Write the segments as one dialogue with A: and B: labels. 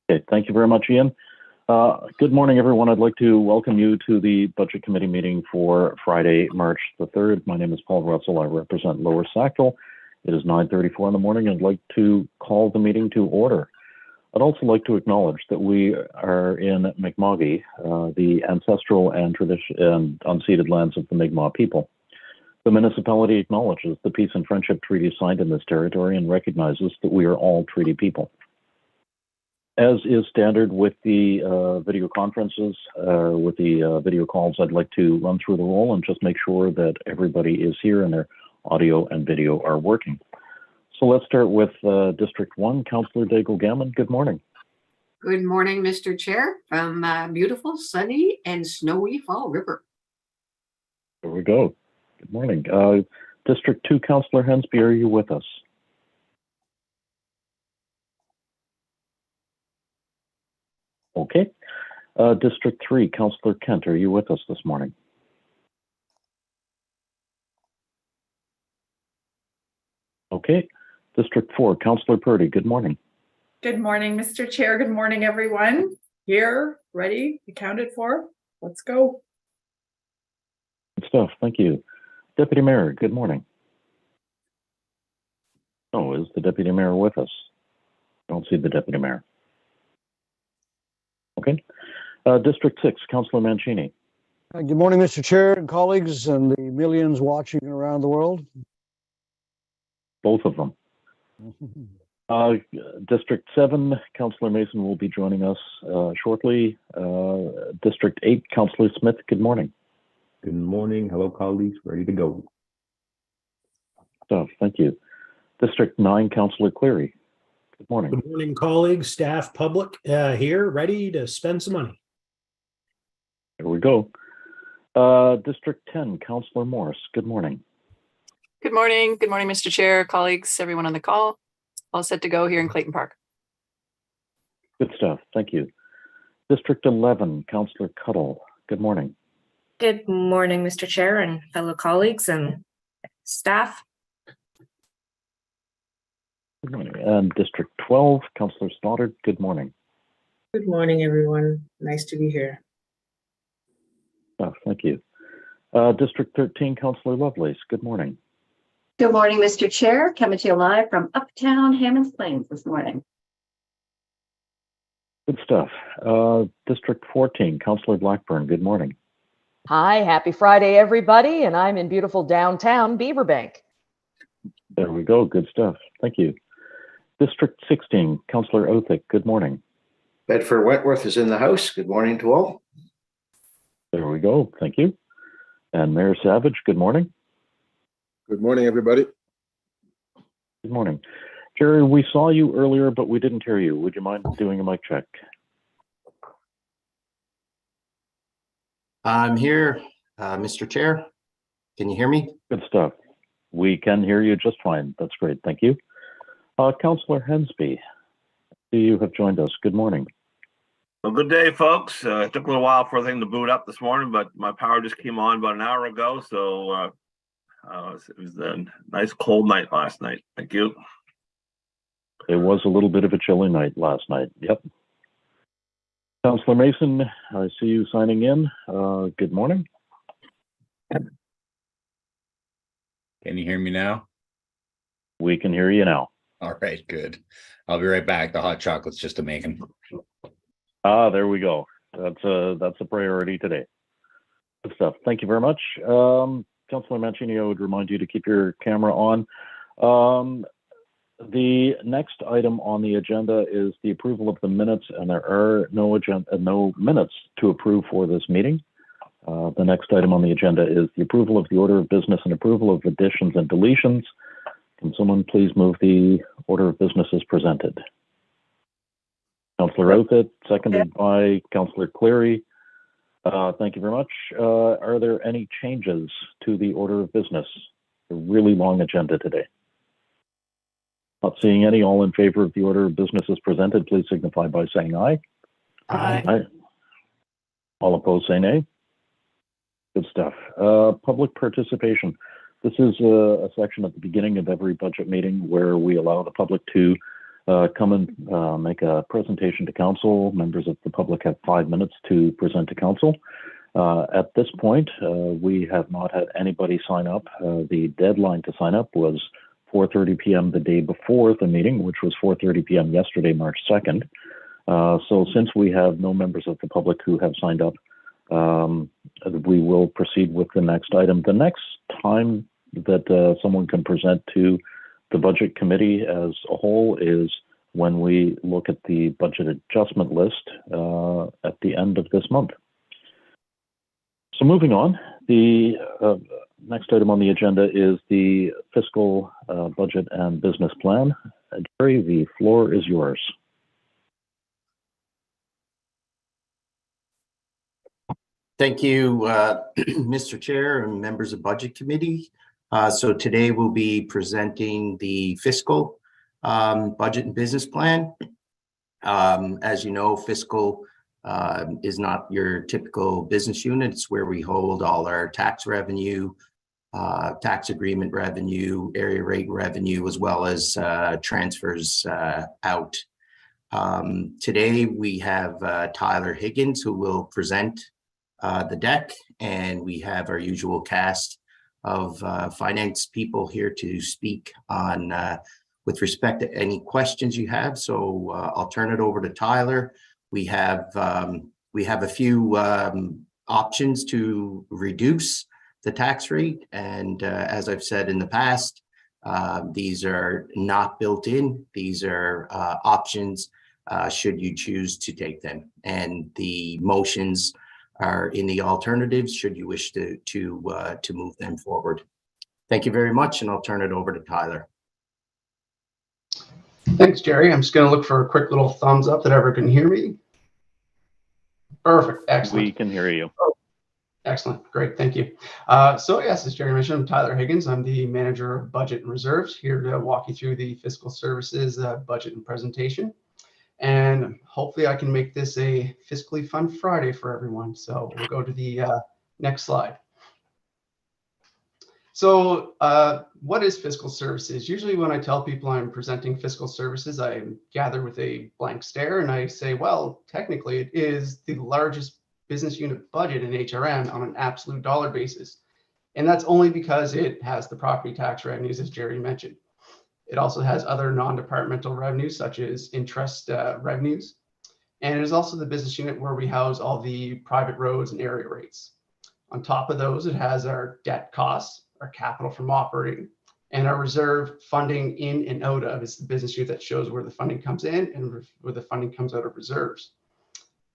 A: Okay, thank you very much, Ian. Good morning, everyone. I'd like to welcome you to the Budget Committee meeting for Friday, March the 3rd. My name is Paul Russell. I represent Lower Sackville. It is 9:34 in the morning. I'd like to call the meeting to order. I'd also like to acknowledge that we are in Mi'kma'ki, the ancestral and unceded lands of the Mi'kmaq people. The municipality acknowledges the peace and friendship treaty signed in this territory and recognizes that we are all treaty people. As is standard with the video conferences, with the video calls, I'd like to run through the roll and just make sure that everybody is here and their audio and video are working. So let's start with District 1, Councillor Daigle-Gammon. Good morning.
B: Good morning, Mr. Chair, from beautiful, sunny, and snowy Fall River.
A: There we go. Good morning. District 2, Councillor Hensby, are you with us? Okay. District 3, Councillor Kent, are you with us this morning? Okay. District 4, Councillor Purdy, good morning.
C: Good morning, Mr. Chair. Good morning, everyone. Here, ready, accounted for. Let's go.
A: Good stuff. Thank you. Deputy Mayor, good morning. Oh, is the Deputy Mayor with us? I don't see the Deputy Mayor. Okay. District 6, Councillor Mancini.
D: Good morning, Mr. Chair and colleagues and the millions watching around the world.
A: Both of them. District 7, Councillor Mason will be joining us shortly. District 8, Councillor Smith, good morning.
E: Good morning. Hello, colleagues. Ready to go.
A: Thank you. District 9, Councillor Cleary. Good morning.
F: Good morning, colleagues, staff, public, here, ready to spend some money.
A: There we go. District 10, Councillor Morris. Good morning.
G: Good morning. Good morning, Mr. Chair, colleagues, everyone on the call. All set to go here in Clayton Park.
A: Good stuff. Thank you. District 11, Councillor Cuddle. Good morning.
H: Good morning, Mr. Chair and fellow colleagues and staff.
A: Good morning. And District 12, Councillor Stoddard. Good morning.
I: Good morning, everyone. Nice to be here.
A: Thank you. District 13, Councillor Lovelace. Good morning.
J: Good morning, Mr. Chair. Coming to you live from Uptown Hammonds Plains this morning.
A: Good stuff. District 14, Councillor Blackburn. Good morning.
K: Hi, happy Friday, everybody. And I'm in beautiful downtown Beaverbank.
A: There we go. Good stuff. Thank you. District 16, Councillor Othick. Good morning.
L: Bedford Wentworth is in the house. Good morning to all.
A: There we go. Thank you. And Mayor Savage, good morning.
M: Good morning, everybody.
A: Good morning. Jerry, we saw you earlier, but we didn't hear you. Would you mind doing a mic check?
N: I'm here, Mr. Chair. Can you hear me?
A: Good stuff. We can hear you just fine. That's great. Thank you. Councillor Hensby, you have joined us. Good morning.
O: Well, good day, folks. It took a little while for everything to boot up this morning, but my power just came on about an hour ago, so it was a nice cold night last night. Thank you.
A: It was a little bit of a chilly night last night. Yep. Councillor Mason, I see you signing in. Good morning.
E: Can you hear me now?
A: We can hear you now.
E: All right, good. I'll be right back. The hot chocolate's just a making.
A: There we go. That's a priority today. Good stuff. Thank you very much. Councillor Mancini, I would remind you to keep your camera on. The next item on the agenda is the approval of the minutes, and there are no minutes to approve for this meeting. The next item on the agenda is the approval of the order of business and approval of additions and deletions. Can someone please move the order of business as presented? Councillor Outhitt, seconded by Councillor Cleary. Thank you very much. Are there any changes to the order of business? A really long agenda today. Not seeing any. All in favor of the order of business as presented, please signify by saying aye.
G: Aye.
A: All opposed, say nay. Good stuff. Public participation. This is a section at the beginning of every budget meeting where we allow the public to come and make a presentation to council. Members of the public have 5 minutes to present to council. At this point, we have not had anybody sign up. The deadline to sign up was 4:30 p.m. the day before the meeting, which was 4:30 p.m. yesterday, March 2nd. So since we have no members of the public who have signed up, we will proceed with the next item. The next time that someone can present to the budget committee as a whole is when we look at the budget adjustment list at the end of this month. So moving on, the next item on the agenda is the fiscal budget and business plan. Jerry, the floor is yours.
N: Thank you, Mr. Chair and members of Budget Committee. So today we'll be presenting the fiscal budget and business plan. As you know, fiscal is not your typical business unit. It's where we hold all our tax revenue, tax agreement revenue, area rate revenue, as well as transfers out. Today we have Tyler Higgins, who will present the deck, and we have our usual cast of finance people here to speak on with respect to any questions you have. So I'll turn it over to Tyler. We have a few options to reduce the tax rate, and as I've said in the past, these are not built in. These are options should you choose to take them, and the motions are in the alternatives should you wish to move them forward. Thank you very much, and I'll turn it over to Tyler.
P: Thanks, Jerry. I'm just going to look for a quick little thumbs up that everyone can hear me. Perfect. Excellent.
A: We can hear you.
P: Oh, excellent. Great. Thank you. So yes, as Jerry mentioned, I'm Tyler Higgins. I'm the manager of budget and reserves, here to walk you through the fiscal services budget and presentation. And hopefully I can make this a fiscally fun Friday for everyone. So we'll go to the next slide. So what is fiscal services? Usually when I tell people I'm presenting fiscal services, I gather with a blank stare and I say, well, technically it is the largest business unit budget in HRM on an absolute dollar basis. And that's only because it has the property tax revenues, as Jerry mentioned. It also has other non-departmental revenues, such as interest revenues. And it is also the business unit where we house all the private roads and area rates. On top of those, it has our debt costs, our capital from operating, and our reserve funding in and out of. It's the business unit that shows where the funding comes in and where the funding comes out of reserves.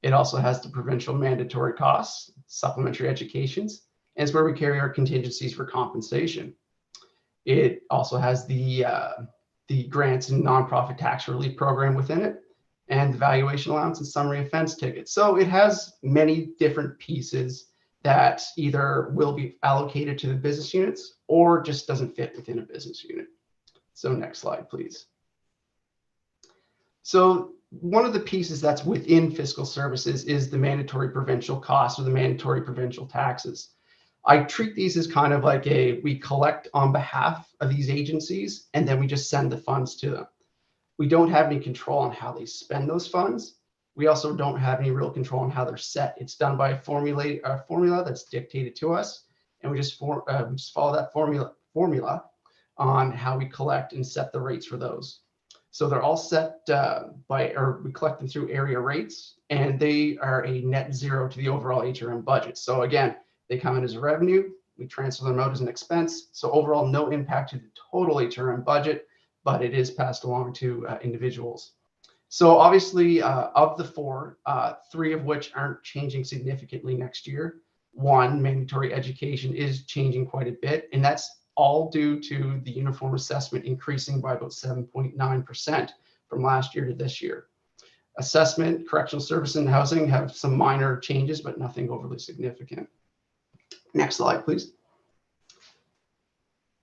P: It also has the provincial mandatory costs, supplementary educations, and it's where we carry our contingencies for compensation. It also has the grants and nonprofit tax relief program within it, and the valuation allowance and summary offense tickets. So it has many different pieces that either will be allocated to the business units or just doesn't fit within a business unit. So next slide, please. So one of the pieces that's within fiscal services is the mandatory provincial costs, or the mandatory provincial taxes. I treat these as kind of like we collect on behalf of these agencies and then we just send the funds to them. We don't have any control on how they spend those funds. We also don't have any real control on how they're set. It's done by a formula that's dictated to us, and we just follow that formula on how we collect and set the rates for those. So they're all set we collect them through area rates, and they are a net zero to the overall HRM budget. So again, they come in as a revenue, we transfer them out as an expense. So overall, no impact to the total HRM budget, but it is passed along to individuals. So obviously, of the four, three of which aren't changing significantly next year. One, mandatory education, is changing quite a bit, and that's all due to the uniform assessment increasing by about 7.9% from last year to this year. Assessment, correctional service, and housing have some minor changes, but nothing overly significant. Next slide, please.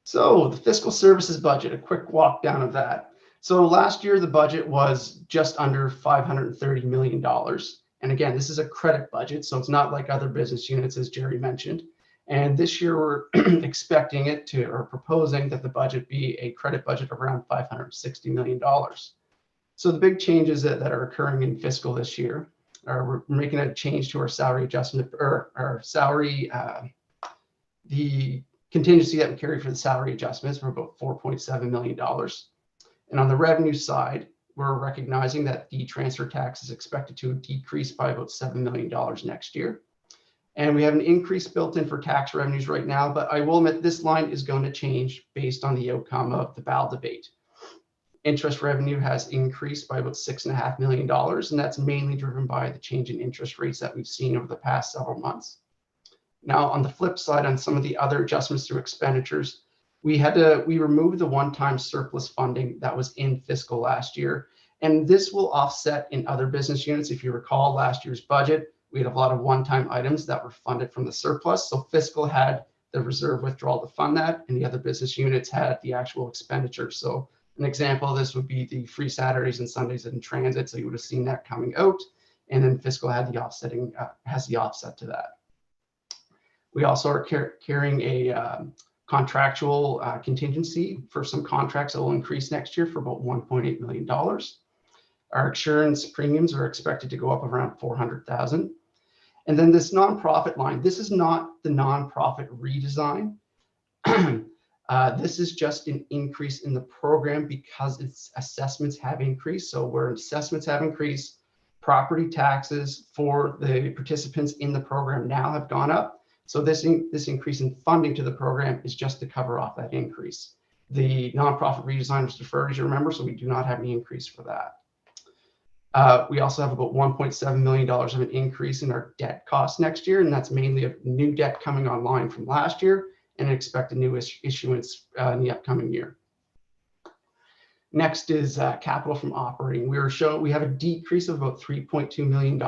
P: So the fiscal services budget, a quick walk down of that. So last year, the budget was just under $530 million. And again, this is a credit budget, so it's not like other business units, as Jerry mentioned. And this year, we're expecting it to, or proposing that the budget be a credit budget of around $560 million. So the big changes that are occurring in fiscal this year are we're making a change to our salary adjustment, or our salary, the contingency that we carry for the salary adjustments for about $4.7 million. And on the revenue side, we're recognizing that the transfer tax is expected to decrease by about $7 million next year. And we have an increase built in for tax revenues right now, but I will admit this line is going to change based on the outcome of the BAL debate. Interest revenue has increased by about $6.5 million, and that's mainly driven by the change in interest rates that we've seen over the past several months. Now, on the flip side, on some of the other adjustments to expenditures, we removed the one-time surplus funding that was in fiscal last year, and this will offset in other business units. If you recall last year's budget, we had a lot of one-time items that were funded from the surplus. So fiscal had the reserve withdrawal to fund that, and the other business units had the actual expenditure. So an example of this would be the free Saturdays and Sundays in transit. So you would have seen that coming out, and then fiscal had the offsetting has the offset to that. We also are carrying a contractual contingency for some contracts that will increase next year for about $1.8 million. Our insurance premiums are expected to go up around $400,000. And then this nonprofit line, this is not the nonprofit redesign. This is just an increase in the program because its assessments have increased. So where assessments have increased, property taxes for the participants in the program now have gone up. So this increase in funding to the program is just to cover off that increase. The nonprofit redesign was deferred, as you remember, so we do not have any increase for that. We also have about $1.7 million of an increase in our debt costs next year, and that's mainly a new debt coming online from last year and expect a new issuance in the upcoming year. Next is capital from operating. We have a decrease of about $3.2 million.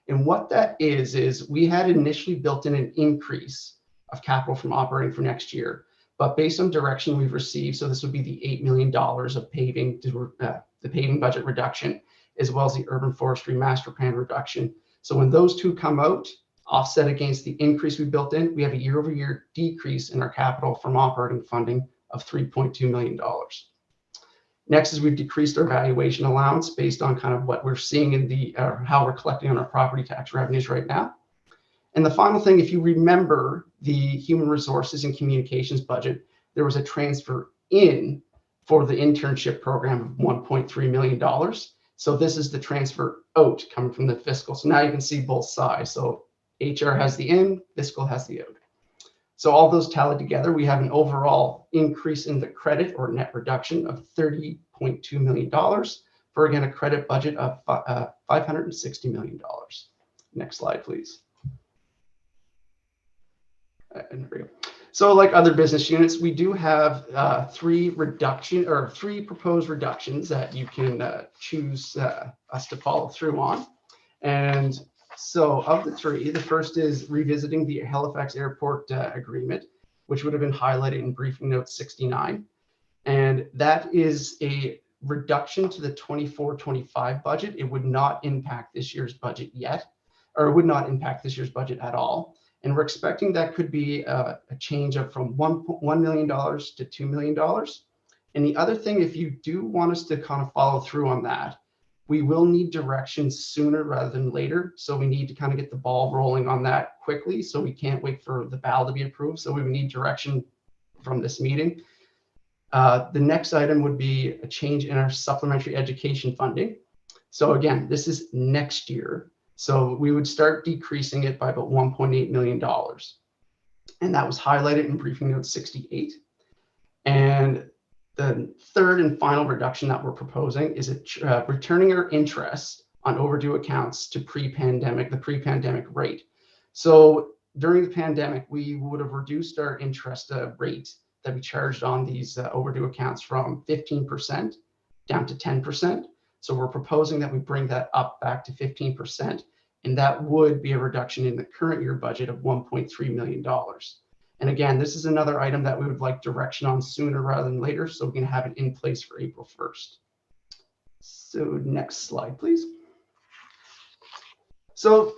P: And what that is we had initially built in an increase of capital from operating for next year, but based on direction we've received, so this would be the $8 million of paving, the paving budget reduction, as well as the urban forestry master plan reduction. So when those two come out, offset against the increase we built in, we have a year-over-year decrease in our capital from operating funding of $3.2 million. Next is we've decreased our valuation allowance based on kind of what we're seeing in the how we're collecting on our property tax revenues right now. And the final thing, if you remember the human resources and communications budget, there was a transfer in for the internship program of $1.3 million. So this is the transfer out coming from the fiscal. So now you can see both sides. So HR has the in, fiscal has the out. So all those tallied together, we have an overall increase in the credit or net reduction of $30.2 million for, again, a credit budget of $560 million. Next slide, please. And there we go. So like other business units, we do have three proposed reductions that you can choose us to follow through on. And so of the three, the first is revisiting the Halifax Airport agreement, which would have been highlighted in briefing note 69. And that is a reduction to the 24-25 budget. It would not impact this year's budget yet, or it would not impact this year's budget at all. And we're expecting that could be a change of from $1 million to $2 million. And the other thing, if you do want us to kind of follow through on that, we will need direction sooner rather than later. So we need to kind of get the ball rolling on that quickly. So we can't wait for the BAL to be approved. So we would need direction from this meeting. The next item would be a change in our supplementary education funding. So again, this is next year. So we would start decreasing it by about $1.8 million. And that was highlighted in briefing note 68. And the third and final reduction that we're proposing is returning our interest on overdue accounts to the pre-pandemic rate. So during the pandemic, we would have reduced our interest rate that we charged on these overdue accounts from 15% down to 10%. So we're proposing that we bring that up back to 15%, and that would be a reduction in the current year budget of $1.3 million. And again, this is another item that we would like direction on sooner rather than later, so we can have it in place for April 1st. So next slide, please. So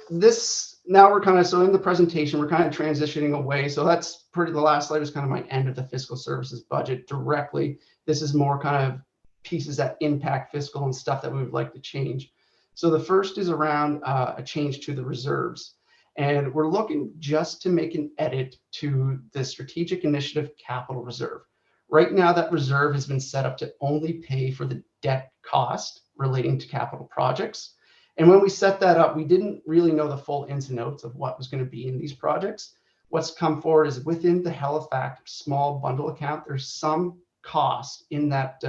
P: now we're kind of, so in the presentation, we're kind of transitioning away. So that's the last slide is kind of my end of the fiscal services budget directly. This is more kind of pieces that impact fiscal and stuff that we would like to change. So the first is around a change to the reserves. And we're looking just to make an edit to the strategic initiative capital reserve. Right now, that reserve has been set up to only pay for the debt cost relating to capital projects. And when we set that up, we didn't really know the full ins and outs of what was going to be in these projects. What's come forward is within the Halifax small bundle account, there's some costs in that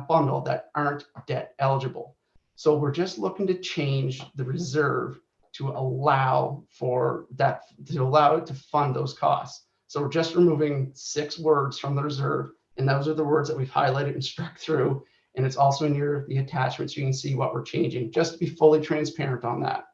P: bundle that aren't debt eligible. So we're just looking to change the reserve to allow for that, to allow it to fund those costs. So we're just removing 6 words from the reserve, and those are the words that we've highlighted and struck through. And it's also in the attachments. So you can see what we're changing, just to be fully transparent on that.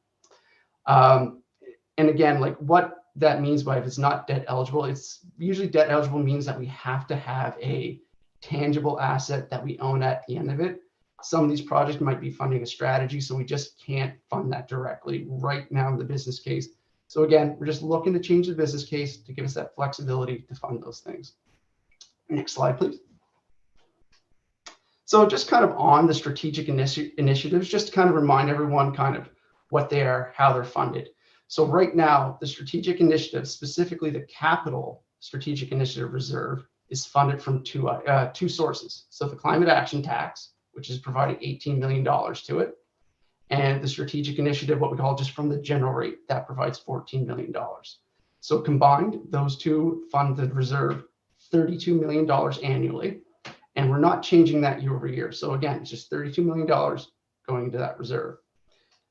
P: And again, like what that means by if it's not debt eligible, it's usually debt eligible means that we have to have a tangible asset that we own at the end of it. Some of these projects might be funding a strategy, so we just can't fund that directly right now in the business case. So again, we're just looking to change the business case to give us that flexibility to fund those things. Next slide, please. So just kind of on the strategic initiatives, just to kind of remind everyone kind of what they are, how they're funded. So right now, the strategic initiative, specifically the capital strategic initiative reserve, is funded from two sources. So the climate action tax, which is providing $18 million to it, and the strategic initiative, what we call just from the general rate, that provides $14 million. So combined, those two fund the reserve $32 million annually, and we're not changing that year over year. So again, it's just $32 million going into that reserve.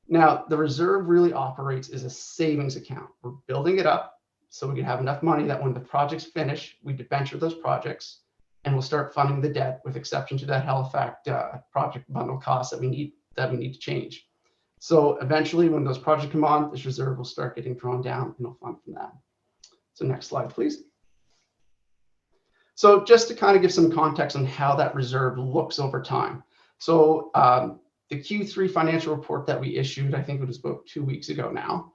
P: Now, the reserve really operates as a savings account. We're building it up so we can have enough money that when the projects finish, we debenture those projects and we'll start funding the debt, with exception to that Halifax project bundle cost that we need to change. So eventually, when those projects come on, this reserve will start getting drawn down and it'll fund from that. So next slide, please. So just to kind of give some context on how that reserve looks over time. So the Q3 financial report that we issued, I think it was about 2 weeks ago now,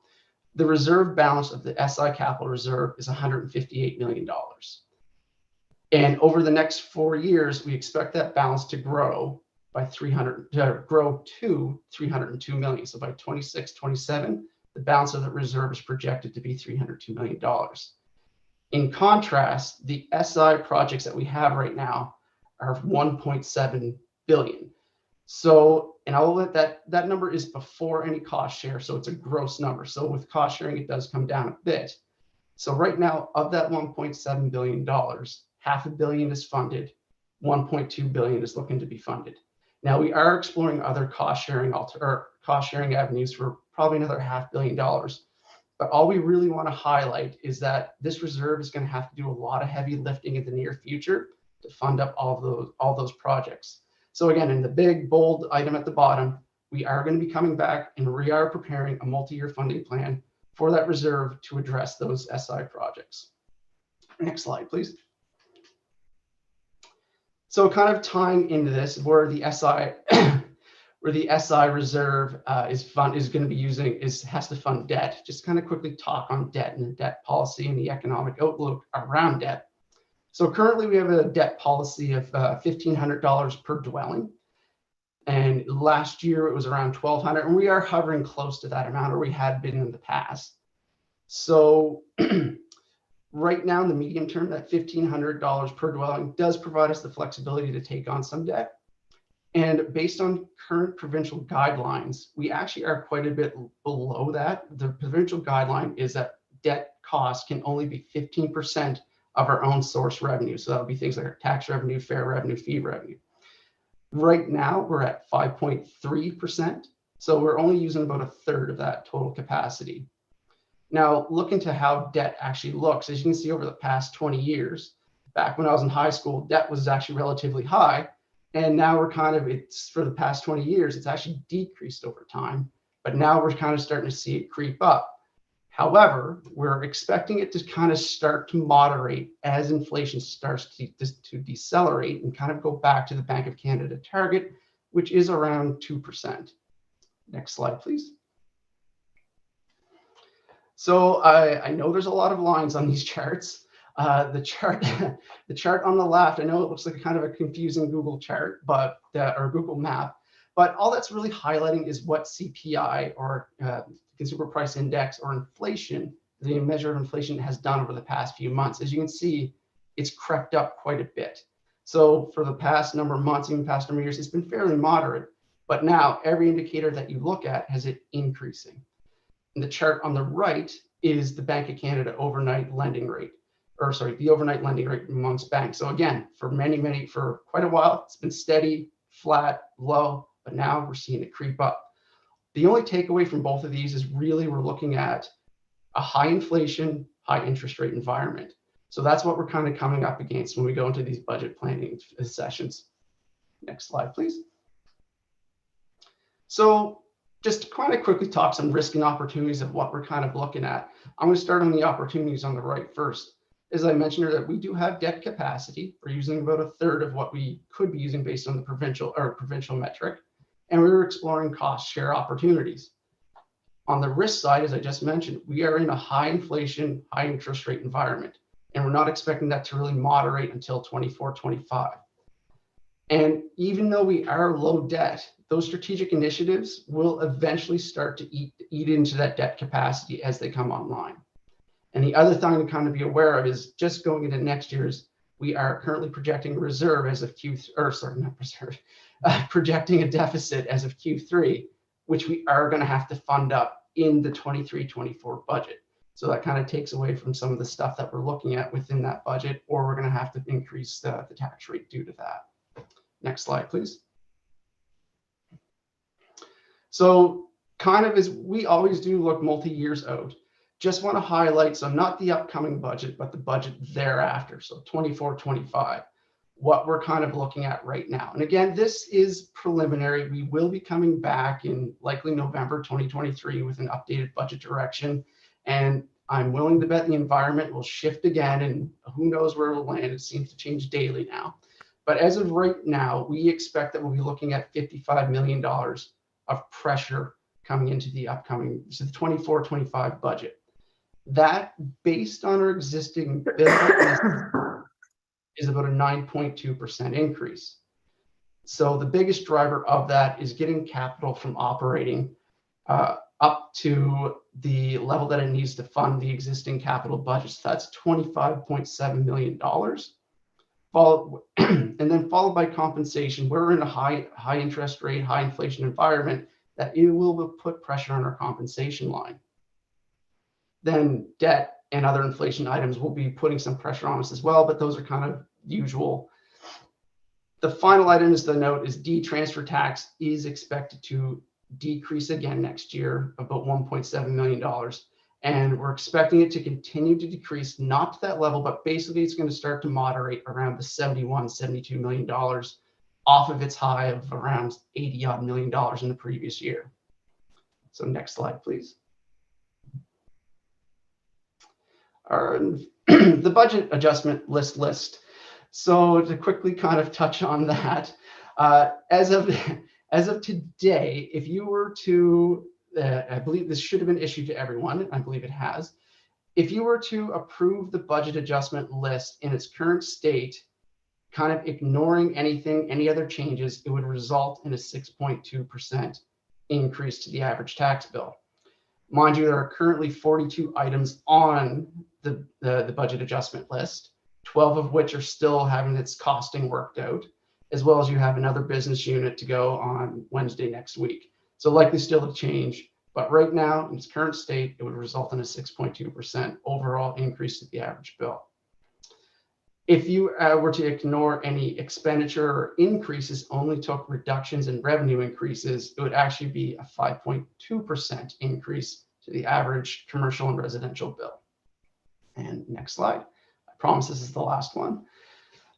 P: the reserve balance of the SI capital reserve is $158 million. And over the next 4 years, we expect that balance to grow by grow to $302 million. So by 26, 27, the balance of the reserve is projected to be $302 million. In contrast, the SI projects that we have right now are $1.7 billion. So, and I'll let that number is before any cost share, so it's a gross number. So with cost sharing, it does come down a bit. So right now, of that $1.7 billion, $500 million is funded, $1.2 billion is looking to be funded. Now we are exploring other cost sharing avenues for probably another $500 million. But all we really want to highlight is that this reserve is going to have to do a lot of heavy lifting in the near future to fund up all those projects. So again, in the big bold item at the bottom, we are going to be coming back and we are preparing a multi-year funding plan for that reserve to address those SI projects. Next slide, please. So kind of tying into this, where the SI reserve has to fund debt. Just kind of quickly talk on debt and the debt policy and the economic outlook around debt. So currently we have a debt policy of $1,500 per dwelling. And last year it was around $1,200, and we are hovering close to that amount, or we had been in the past. So right now in the medium term, that $1,500 per dwelling does provide us the flexibility to take on some debt. And based on current provincial guidelines, we actually are quite a bit below that. The provincial guideline is that debt costs can only be 15% of our own source revenue. So that would be things like our tax revenue, fare revenue, fee revenue. Right now, we're at 5.3%. So we're only using about a third of that total capacity. Now, look into how debt actually looks. As you can see, over the past 20 years, back when I was in high school, debt was actually relatively high. And now we're it's for the past 20 years, it's actually decreased over time. But now we're kind of starting to see it creep up. However, we're expecting it to kind of start to moderate as inflation starts to decelerate and kind of go back to the Bank of Canada target, which is around 2%. Next slide, please. So I know there's a lot of lines on these charts. The chart, the chart on the left, I know it looks like a kind of a confusing Google chart, but or Google map, but all that's really highlighting is what CPI or consumer price index or inflation, the measure of inflation, has done over the past few months. As you can see, it's crept up quite a bit. So for the past number of months, even past number of years, it's been fairly moderate. But now every indicator that you look at has it increasing. And the chart on the right is the Bank of Canada overnight lending rate, or sorry, the overnight lending rate amongst banks. So again, for for quite a while, it's been steady, flat, low, but now we're seeing it creep up. The only takeaway from both of these is really we're looking at a high inflation, high interest rate environment. So that's what we're kind of coming up against when we go into these budget planning sessions. Next slide, please. So just to kind of quickly talk some risk and opportunities of what we're kind of looking at. I'm going to start on the opportunities on the right first. As I mentioned earlier, we do have debt capacity. We're using about a third of what we could be using based on the provincial metric. And we were exploring cost share opportunities. On the risk side, as I just mentioned, we are in a high inflation, high interest rate environment, and we're not expecting that to really moderate until 24-25. And even though we are low debt, those strategic initiatives will eventually start to eat into that debt capacity as they come online. And the other thing to kind of be aware of is just going into next year's, we are currently projecting reserve as of projecting a deficit as of Q3, which we are going to have to fund up in the 23-24 budget. So that kind of takes away from some of the stuff that we're looking at within that budget, or we're going to have to increase the tax rate due to that. Next slide, please. So kind of as we always do look multi-years out, just want to highlight, so not the upcoming budget, but the budget thereafter, so 24-25, what we're kind of looking at right now. And again, this is preliminary. We will be coming back in likely November 2023 with an updated budget direction. And I'm willing to bet the environment will shift again, and who knows where it'll land. It seems to change daily now. But as of right now, we expect that we'll be looking at $55 million of pressure coming into the upcoming, so the 24-25 budget. That, based on our existing bill, is about a 9.2% increase. So the biggest driver of that is getting capital from operating up to the level that it needs to fund the existing capital budget. So that's $25.7 million. And then followed by compensation. We're in a high interest rate, high inflation environment that it will put pressure on our compensation line. Then debt and other inflation items will be putting some pressure on us as well, but those are kind of usual. The final item is the note is transfer tax is expected to decrease again next year, about $1.7 million. And we're expecting it to continue to decrease, not to that level, but basically it's going to start to moderate around the $72 million off of its high of around $80 million in the previous year. So next slide, please. The budget adjustment list. So to quickly kind of touch on that, as of today, if you were to, I believe this should have been issued to everyone, I believe it has. If you were to approve the budget adjustment list in its current state, kind of ignoring any other changes, it would result in a 6.2% increase to the average tax bill. Mind you, there are currently 42 items on the budget adjustment list, 12 of which are still having its costing worked out, as well as you have another business unit to go on Wednesday next week. So likely still to change, but right now in its current state, it would result in a 6.2% overall increase to the average bill. If you were to ignore any expenditure or increases, only took reductions in revenue increases, it would actually be a 5.2% increase to the average commercial and residential bill. And next slide. I promise this is the last one.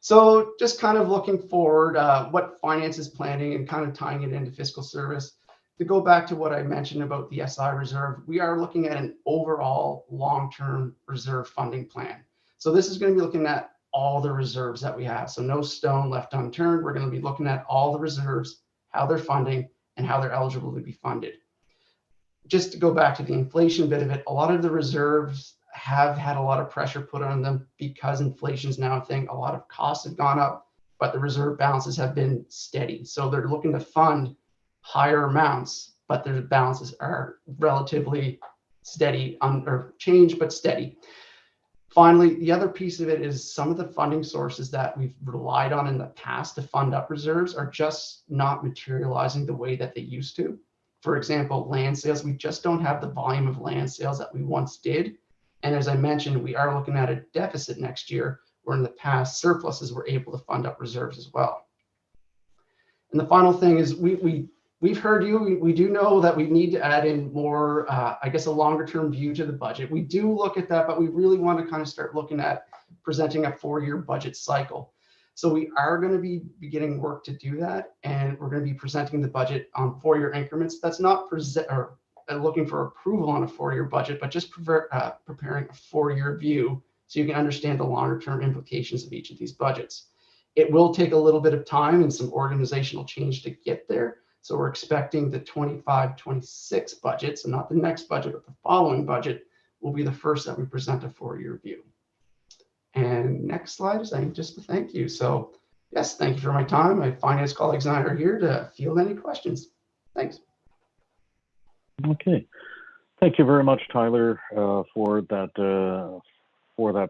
P: So just kind of looking forward, what finance is planning and kind of tying it into fiscal service. To go back to what I mentioned about the SI reserve, we are looking at an overall long-term reserve funding plan. So this is going to be looking at all the reserves that we have. So no stone left unturned. We're going to be looking at all the reserves, how they're funding, and how they're eligible to be funded. Just to go back to the inflation bit of it, a lot of the reserves have had a lot of pressure put on them because inflation is now a thing. A lot of costs have gone up, but the reserve balances have been steady. So they're looking to fund higher amounts, but their balances are relatively steady, or change, but steady. Finally, the other piece of it is some of the funding sources that we've relied on in the past to fund up reserves are just not materializing the way that they used to. For example, land sales, we just don't have the volume of land sales that we once did. And as I mentioned, we are looking at a deficit next year, where in the past surpluses were able to fund up reserves as well. And the final thing is we've heard you. We do know that we need to add in more, I guess, a longer term view to the budget. We do look at that, but we really want to kind of start looking at presenting a 4-year budget cycle. So we are going to be beginning work to do that, and we're going to be presenting the budget on 4-year increments. That's not looking for approval on a 4-year budget, but just preparing a 4-year view so you can understand the longer term implications of each of these budgets. It will take a little bit of time and some organizational change to get there. So we're expecting the 25-26 budget, so not the next budget, but the following budget will be the first that we present a 4-year view. And next slide is just a thank you. So yes, thank you for my time. My finance colleagues and I are here to field any questions. Thanks.
A: Okay. Thank you very much, Tyler, for that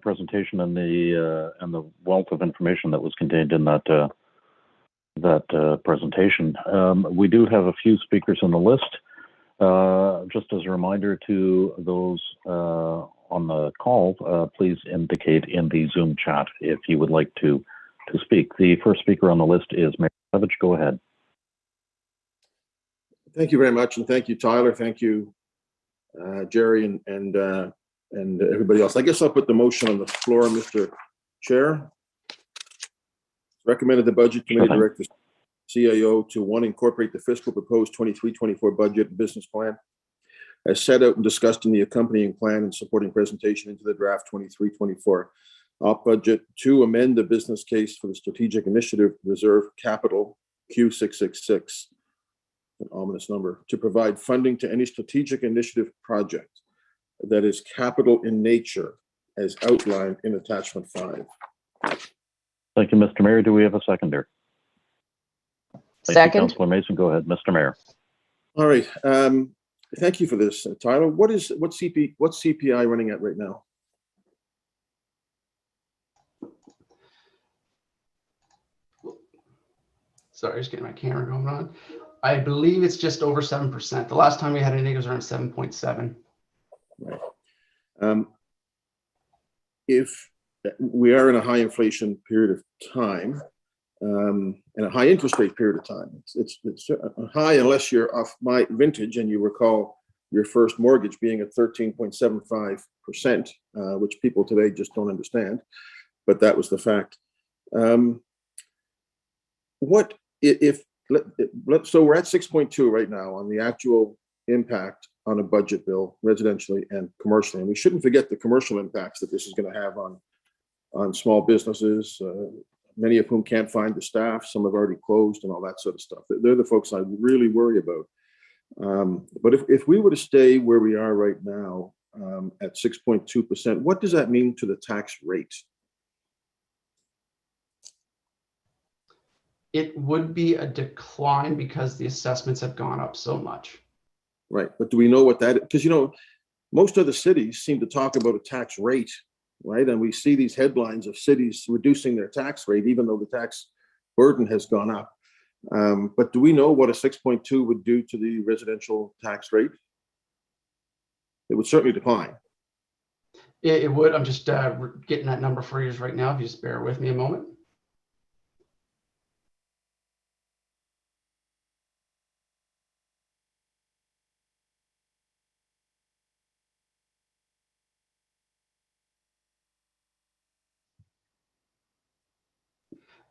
A: presentation and the wealth of information that was contained in that presentation. We do have a few speakers on the list. Just as a reminder to those on the call, please indicate in the Zoom chat if you would like to speak. The first speaker on the list is Mayor Savage. Go ahead.
M: Thank you very much, and thank you, Tyler. Thank you, Jerry, and everybody else. I guess I'll put the motion on the floor, Mr. Chair. Recommended the Budget Committee direct the CIO to, 1, incorporate the fiscal proposed 23-24 budget and business plan as set out and discussed in the accompanying plan and supporting presentation into the draft 23-24 op budget. 2, amend the business case for the Strategic Initiative Reserve Capital Q666, an ominous number, to provide funding to any strategic initiative project that is capital in nature as outlined in attachment 5.
A: Thank you, Mr. Mayor. Do we have a seconder? Thank
K: Second.
A: you, Councillor Mason. Go ahead, Mr. Mayor.
M: All right. Thank you for this, Tyler. What's CPI running at right now?
P: Sorry, just getting my camera going on. I believe it's just over 7%. The last time we had it was around 7.7.
M: Right. If we are in a high inflation period of time, and a high interest rate period of time, it's high unless you're off my vintage and you recall your first mortgage being at 13.75%, which people today just don't understand, but that was the fact. What if so we're at 6.2 right now on the actual impact on a budget bill, residentially and commercially, and we shouldn't forget the commercial impacts that this is going to have on small businesses, many of whom can't find the staff. Some have already closed and all that sort of stuff. They're the folks I really worry about. But if we were to stay where we are right now at 6.2%, what does that mean to the tax rate?
P: It would be a decline because the assessments have gone up so much.
M: Right, but do we know what that is? Because, most other cities seem to talk about a tax rate, right? And we see these headlines of cities reducing their tax rate, even though the tax burden has gone up. But do we know what a 6.2 would do to the residential tax rate? It would certainly decline.
P: It would. I'm just getting that number for you right now. If you just bear with me a moment.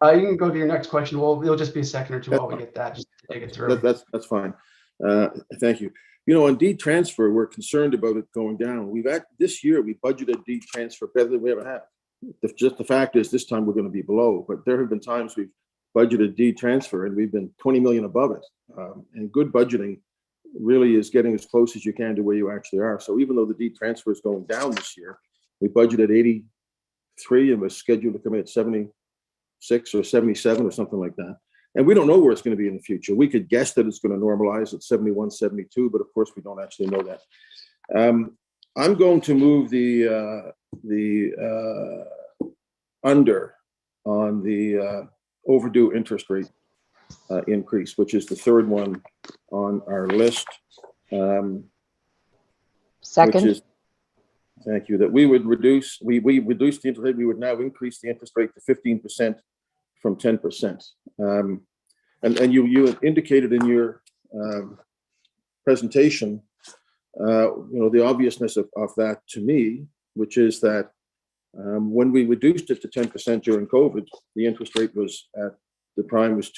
P: You can go to your next question. Well, it'll just be a second or two while we get that, just to take it through.
M: That's fine. Thank you. On deed transfer, we're concerned about it going down. This year we budgeted deed transfer better than we ever have. Just the fact is, this time we're going to be below. But there have been times we've budgeted deed transfer and we've been 20 million above it. And good budgeting really is getting as close as you can to where you actually are. So even though the deed transfer is going down this year, We budgeted 83 and was scheduled to come in at 76 or 77 or something like that. And we don't know where it's going to be in the future. We could guess that it's going to normalize at 71, 72, but of course we don't actually know that. I'm going to move the under on the overdue interest rate increase, which is the third one on our list.
K: Second.
M: Which is, thank you, that we would reduce, we reduced the interest rate. We would now increase the interest rate to 15% from 10%. And you indicated in your presentation, the obviousness of that to me, which is that when we reduced it to 10% during COVID, the interest rate was at the prime was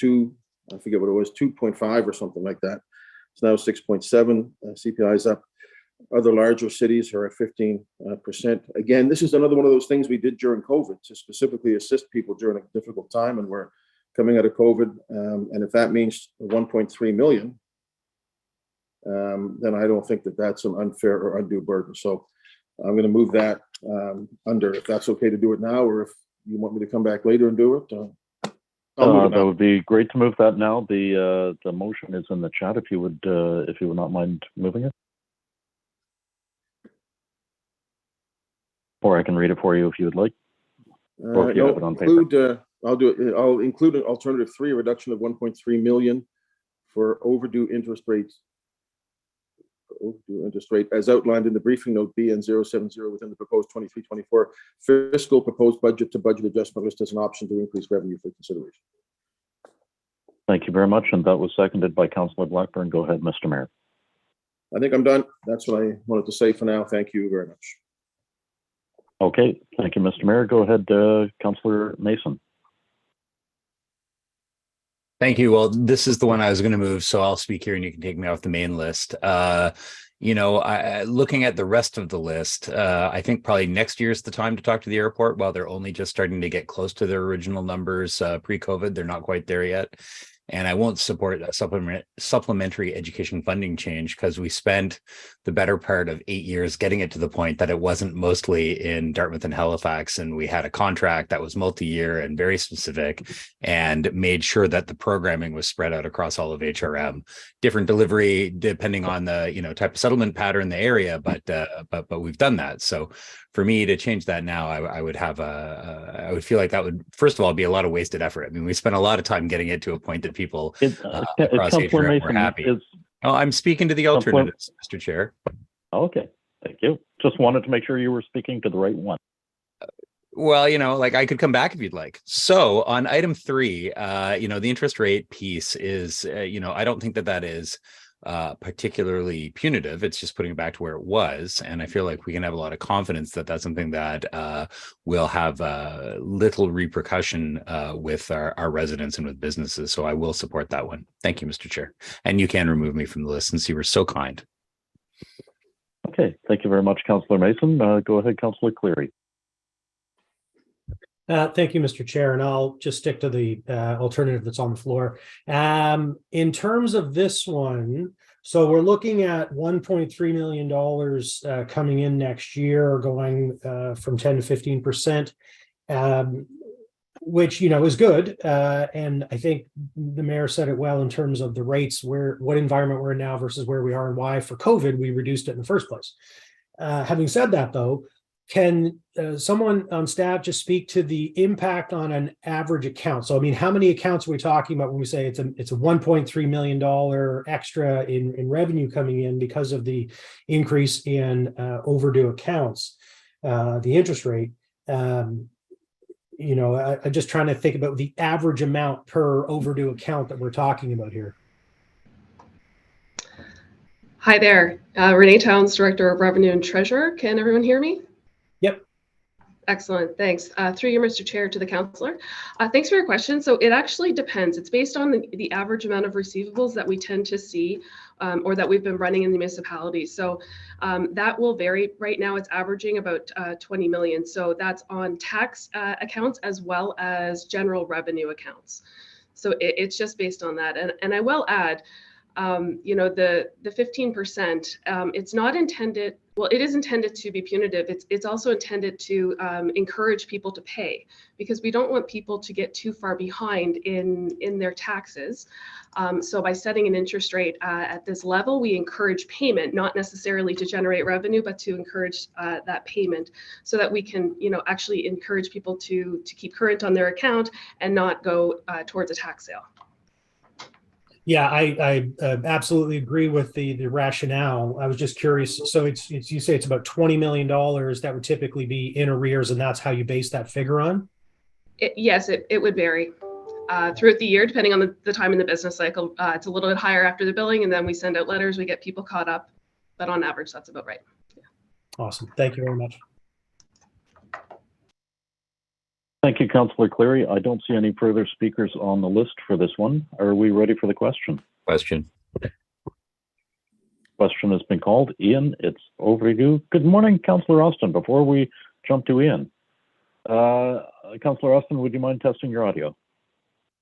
M: I forget what it was, 2.5 or something like that. It's now 6.7. CPI is up. Other larger cities are at 15%. Again, this is another one of those things we did during COVID to specifically assist people during a difficult time, and we're coming out of COVID. And if that means 1.3 million, then I don't think that that's an unfair or undue burden. So I'm going to move that under, if that's okay to do it now, or if you want me to come back later and do it.
A: That would be great to move that now. The motion is in the chat. If you would not mind moving it, or I can read it for you if you would like. Or if you have it on paper.
M: I'll do it. I'll include an alternative 3, a reduction of 1.3 million for overdue interest rates. Overdue interest rate as outlined in the briefing note BN070 within the proposed 23-24 fiscal proposed budget to budget adjustment list as an option to increase revenue for consideration.
A: Thank you very much. And that was seconded by Councillor Blackburn. Go ahead, Mr. Mayor.
M: I think I'm done. That's what I wanted to say for now. Thank you very much.
A: Okay. Thank you, Mr. Mayor. Go ahead, Councillor Mason.
E: Thank you. Well, this is the one I was going to move, so I'll speak here and you can take me off the main list. Looking at the rest of the list, I think probably next year is the time to talk to the airport while they're only just starting to get close to their original numbers pre-COVID. They're not quite there yet. And I won't support a supplementary education funding change because we spent the better part of 8 years getting it to the point that it wasn't mostly in Dartmouth and Halifax. And we had a contract that was multi-year and very specific and made sure that the programming was spread out across all of HRM. Different delivery depending on the type of settlement pattern in the area, but we've done that. So for me to change that now, I would feel like that would, first of all, be a lot of wasted effort. I mean, we spent a lot of time getting it to a point that people across HRM were happy. I'm speaking to the alternatives, Mr. Chair.
A: Okay, thank you. Just wanted to make sure you were speaking to the right one.
E: Well, I could come back if you'd like. So on item 3, the interest rate piece is, I don't think that is particularly punitive. It's just putting it back to where it was. And I feel like we can have a lot of confidence that that's something that will have little repercussion with our residents and with businesses. So I will support that one. Thank you, Mr. Chair. And you can remove me from the list since you were so kind.
A: Okay, thank you very much, Councillor Mason. Go ahead, Councillor Cleary.
F: Thank you, Mr. Chair, and I'll just stick to the alternative that's on the floor. In terms of this one, so we're looking at $1.3 million coming in next year, going from 10 to 15%, which is good. And I think the mayor said it well in terms of the rates, what environment we're in now versus where we are and why for COVID we reduced it in the first place. Having said that, though, can someone on staff just speak to the impact on an average account? So, I mean, how many accounts are we talking about when we say it's a $1.3 million extra in revenue coming in because of the increase in overdue accounts, the interest rate? I'm just trying to think about the average amount per overdue account that we're talking about here.
Q: Hi there, Renee Towns, Director of Revenue and Treasurer. Can everyone hear me?
F: Yep.
Q: Excellent, thanks. Through you, Mr. Chair, to the councillor. Thanks for your question. So it actually depends. It's based on the average amount of receivables that we tend to see or that we've been running in the municipality. So that will vary. Right now it's averaging about 20 million. So that's on tax accounts as well as general revenue accounts. So it's just based on that. And I will add, You know, the 15%, it's not intended, well, it is intended to be punitive. It's also intended to encourage people to pay, because we don't want people to get too far behind in their taxes. So by setting an interest rate at this level, we encourage payment, not necessarily to generate revenue, but to encourage that payment, so that we can, you know, actually encourage people to keep current on their account and not go towards a tax sale.
F: Yeah, I absolutely agree with the rationale. I was just curious. So it's you say it's about $20 million that would typically be in arrears, and that's how you base that figure on?
Q: Yes, it would vary throughout the year, depending on the time in the business cycle. It's a little bit higher after the billing, and then we send out letters, we get people caught up. But on average, that's about right. Yeah.
F: Awesome. Thank you very much.
A: Thank you, Councillor Cleary. I don't see any further speakers on the list for this one. Are we ready for the question?
E: Question.
A: Question has been called. Ian, it's overdue. Good morning, Councillor Austin. Before we jump to Ian, Councillor Austin, would you mind testing your audio?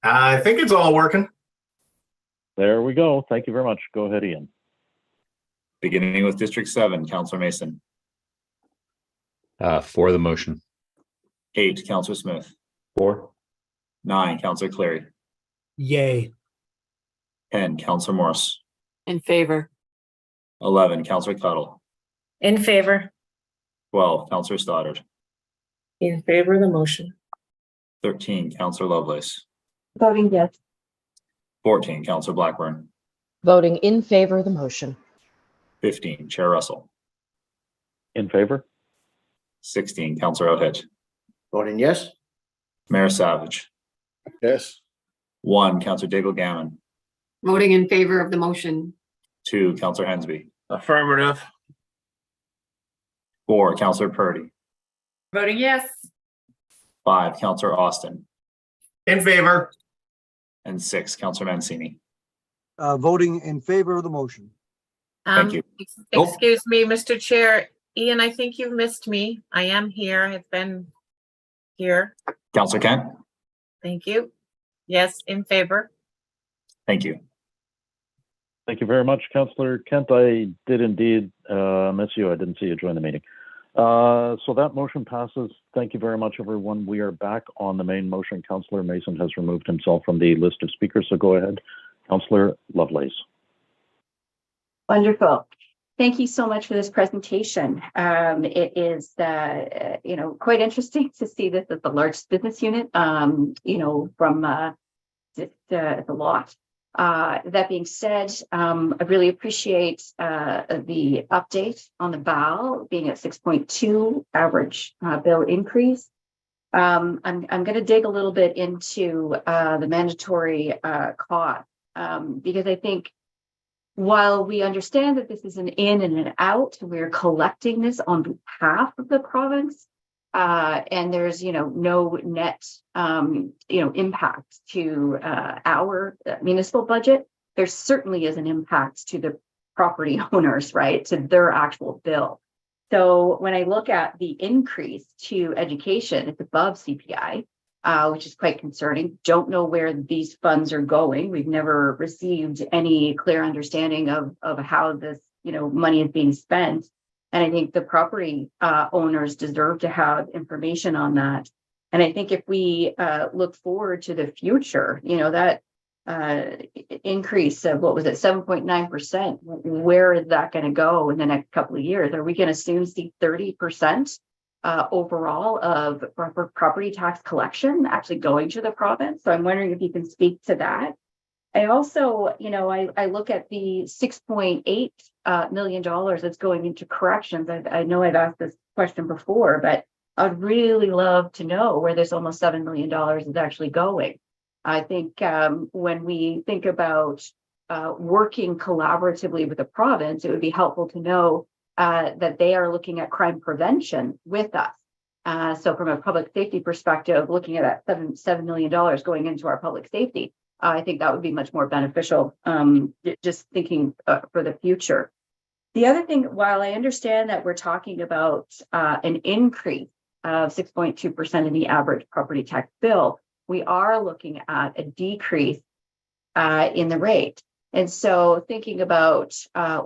R: I think it's all working.
A: There we go. Thank you very much. Go ahead, Ian.
R: Beginning with District 7, Councillor Mason.
E: For the motion.
R: 8, Councillor Smith.
E: 4.
R: 9, Councillor Cleary.
F: Yay.
R: 10, Councillor Morse.
G: In favor.
R: 11, Councillor Tuttle.
H: In favor.
R: 12, Councillor Stoddard.
I: In favor of the motion.
R: 13, Councillor Lovelace.
J: Voting yes.
R: 14, Councillor Blackburn.
K: Voting in favor of the motion.
R: 15, Chair Russell.
A: In favor?
R: 16, Councillor Outhead.
L: Voting yes.
R: Mayor Savage.
M: Yes.
R: 1, Councillor Daigle Gammon.
B: Voting in favor of the motion.
R: 2, Councillor Hensby.
O: Affirmative.
R: 4, Councillor Purdy.
C: Voting yes.
R: 5, Councillor Austin. In favor. And 6, Councillor Mancini.
D: Voting in favor of the motion.
R: Thank you.
I: Excuse me, Mr. Chair. Ian, I think you've missed me. I am here. I've been here.
R: Councillor Kent.
I: Thank you. Yes, in favor.
R: Thank you.
A: Thank you very much, Councillor Kent. I did indeed miss you. I didn't see you join the meeting. So that motion passes. Thank you very much, everyone. We are back on the main motion. Councillor Mason has removed himself from the list of speakers, so go ahead. Councillor Lovelace.
J: Wonderful. Thank you so much for this presentation. It is, quite interesting to see this as the largest business unit, from the lot. That being said, I really appreciate the update on the BAL being at 6.2 average bill increase. I'm going to dig a little bit into the mandatory cost because I think while we understand that this is an in and an out, we're collecting this on behalf of the province, and there's no net impact to our municipal budget. There certainly is an impact to the property owners, right, to their actual bill. So when I look at the increase to education, it's above CPI, which is quite concerning. Don't know where these funds are going. We've never received any clear understanding of how this money is being spent. And I think the property owners deserve to have information on that. And I think if we look forward to the future, that increase of 7.9%, where is that going to go in the next couple of years? Are we going to soon see 30% overall of property tax collection actually going to the province? So I'm wondering if you can speak to that. I also, I look at the $6.8 million that's going into corrections. I know I've asked this question before, but I'd really love to know where this almost $7 million is actually going. I think when we think about working collaboratively with the province, it would be helpful to know that they are looking at crime prevention with us. So from a public safety perspective, looking at that $7 million going into our public safety, I think that would be much more beneficial, just thinking for the future. The other thing, while I understand that we're talking about an increase of 6.2% in the average property tax bill, we are looking at a decrease in the rate. And so thinking about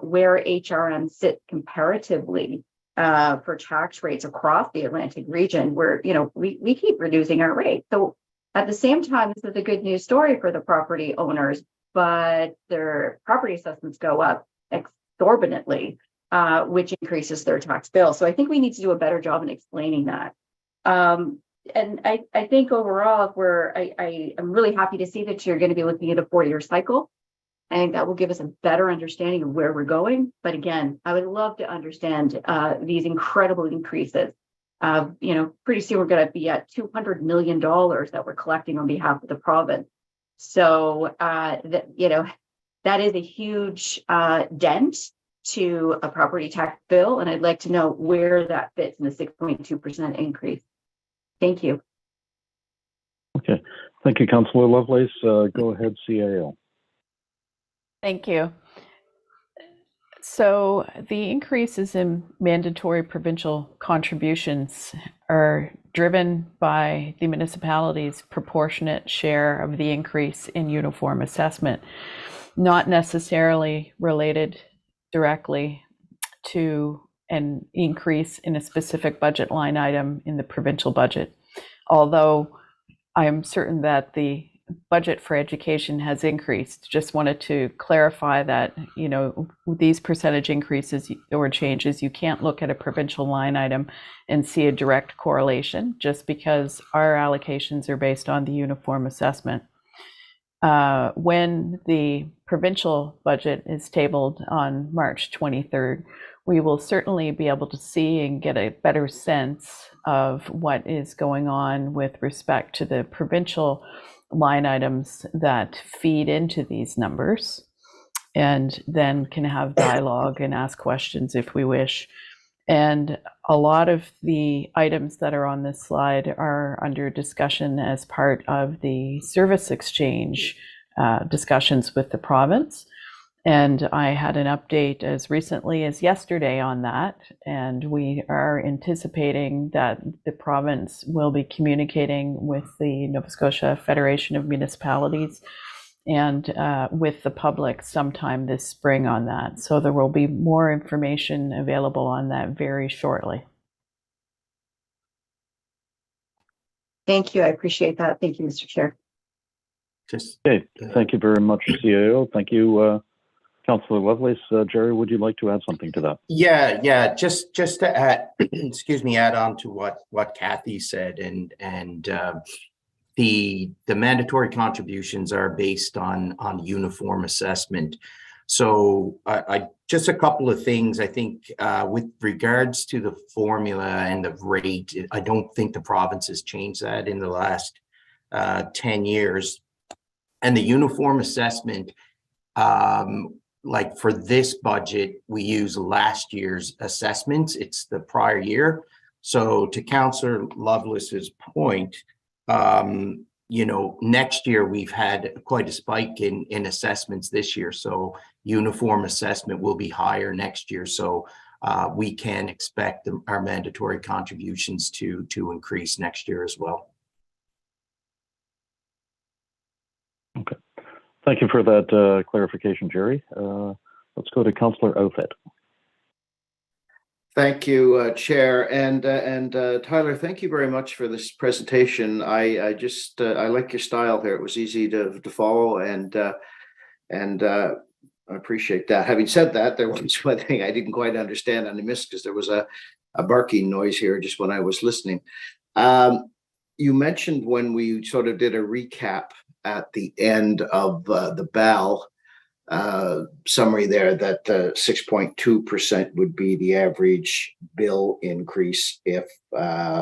J: where HRM sit comparatively for tax rates across the Atlantic region, where, we keep reducing our rate. So at the same time, this is a good news story for the property owners, but their property assessments go up exorbitantly, which increases their tax bill. So I think we need to do a better job in explaining that. And I think overall, I'm really happy to see that you're going to be looking at a 4-year cycle. I think that will give us a better understanding of where we're going. But again, I would love to understand these incredible increases. Pretty soon we're going to be at $200 million that we're collecting on behalf of the province. So, that is a huge dent to a property tax bill. And I'd like to know where that fits in the 6.2% increase. Thank you.
A: Okay. Thank you, Councillor Lovelace. Go ahead, CAO.
S: Thank you. So the increases in mandatory provincial contributions are driven by the municipality's proportionate share of the increase in uniform assessment, not necessarily related directly to an increase in a specific budget line item in the provincial budget. Although I'm certain that the budget for education has increased. Just wanted to clarify that, these percentage increases or changes, you can't look at a provincial line item and see a direct correlation just because our allocations are based on the uniform assessment. When the provincial budget is tabled on March 23rd, we will certainly be able to see and get a better sense of what is going on with respect to the provincial line items that feed into these numbers, and then can have dialogue and ask questions if we wish. And a lot of the items that are on this slide are under discussion as part of the service exchange discussions with the province. And I had an update as recently as yesterday on that. And we are anticipating that the province will be communicating with the Nova Scotia Federation of Municipalities and with the public sometime this spring on that. So there will be more information available on that very shortly.
J: Thank you. I appreciate that. Thank you, Mr. Chair.
A: Okay. Thank you very much, CAO. Thank you, Councillor Lovelace. Jerry, would you like to add something to that?
N: Yeah. Just to add, add on to what Kathy said, and the mandatory contributions are based on uniform assessment. So I just a couple of things. I think with regards to the formula and the rate, I don't think the province has changed that in the last 10 years. And the uniform assessment, like for this budget, we use last year's assessments. It's the prior year. So to Councillor Lovelace's point, next year we've had quite a spike in assessments this year. So uniform assessment will be higher next year. So we can expect our mandatory contributions to increase next year as well.
A: Okay. Thank you for that clarification, Jerry. Let's go to Councillor Outfit.
L: Thank you, Chair, and Tyler. Thank you very much for this presentation. I like your style here. It was easy to follow, and I appreciate that. Having said that, there was one thing I didn't quite understand and I missed because there was a barking noise here just when I was listening. You mentioned when we sort of did a recap at the end of the BAL summary there that 6.2% would be the average bill increase if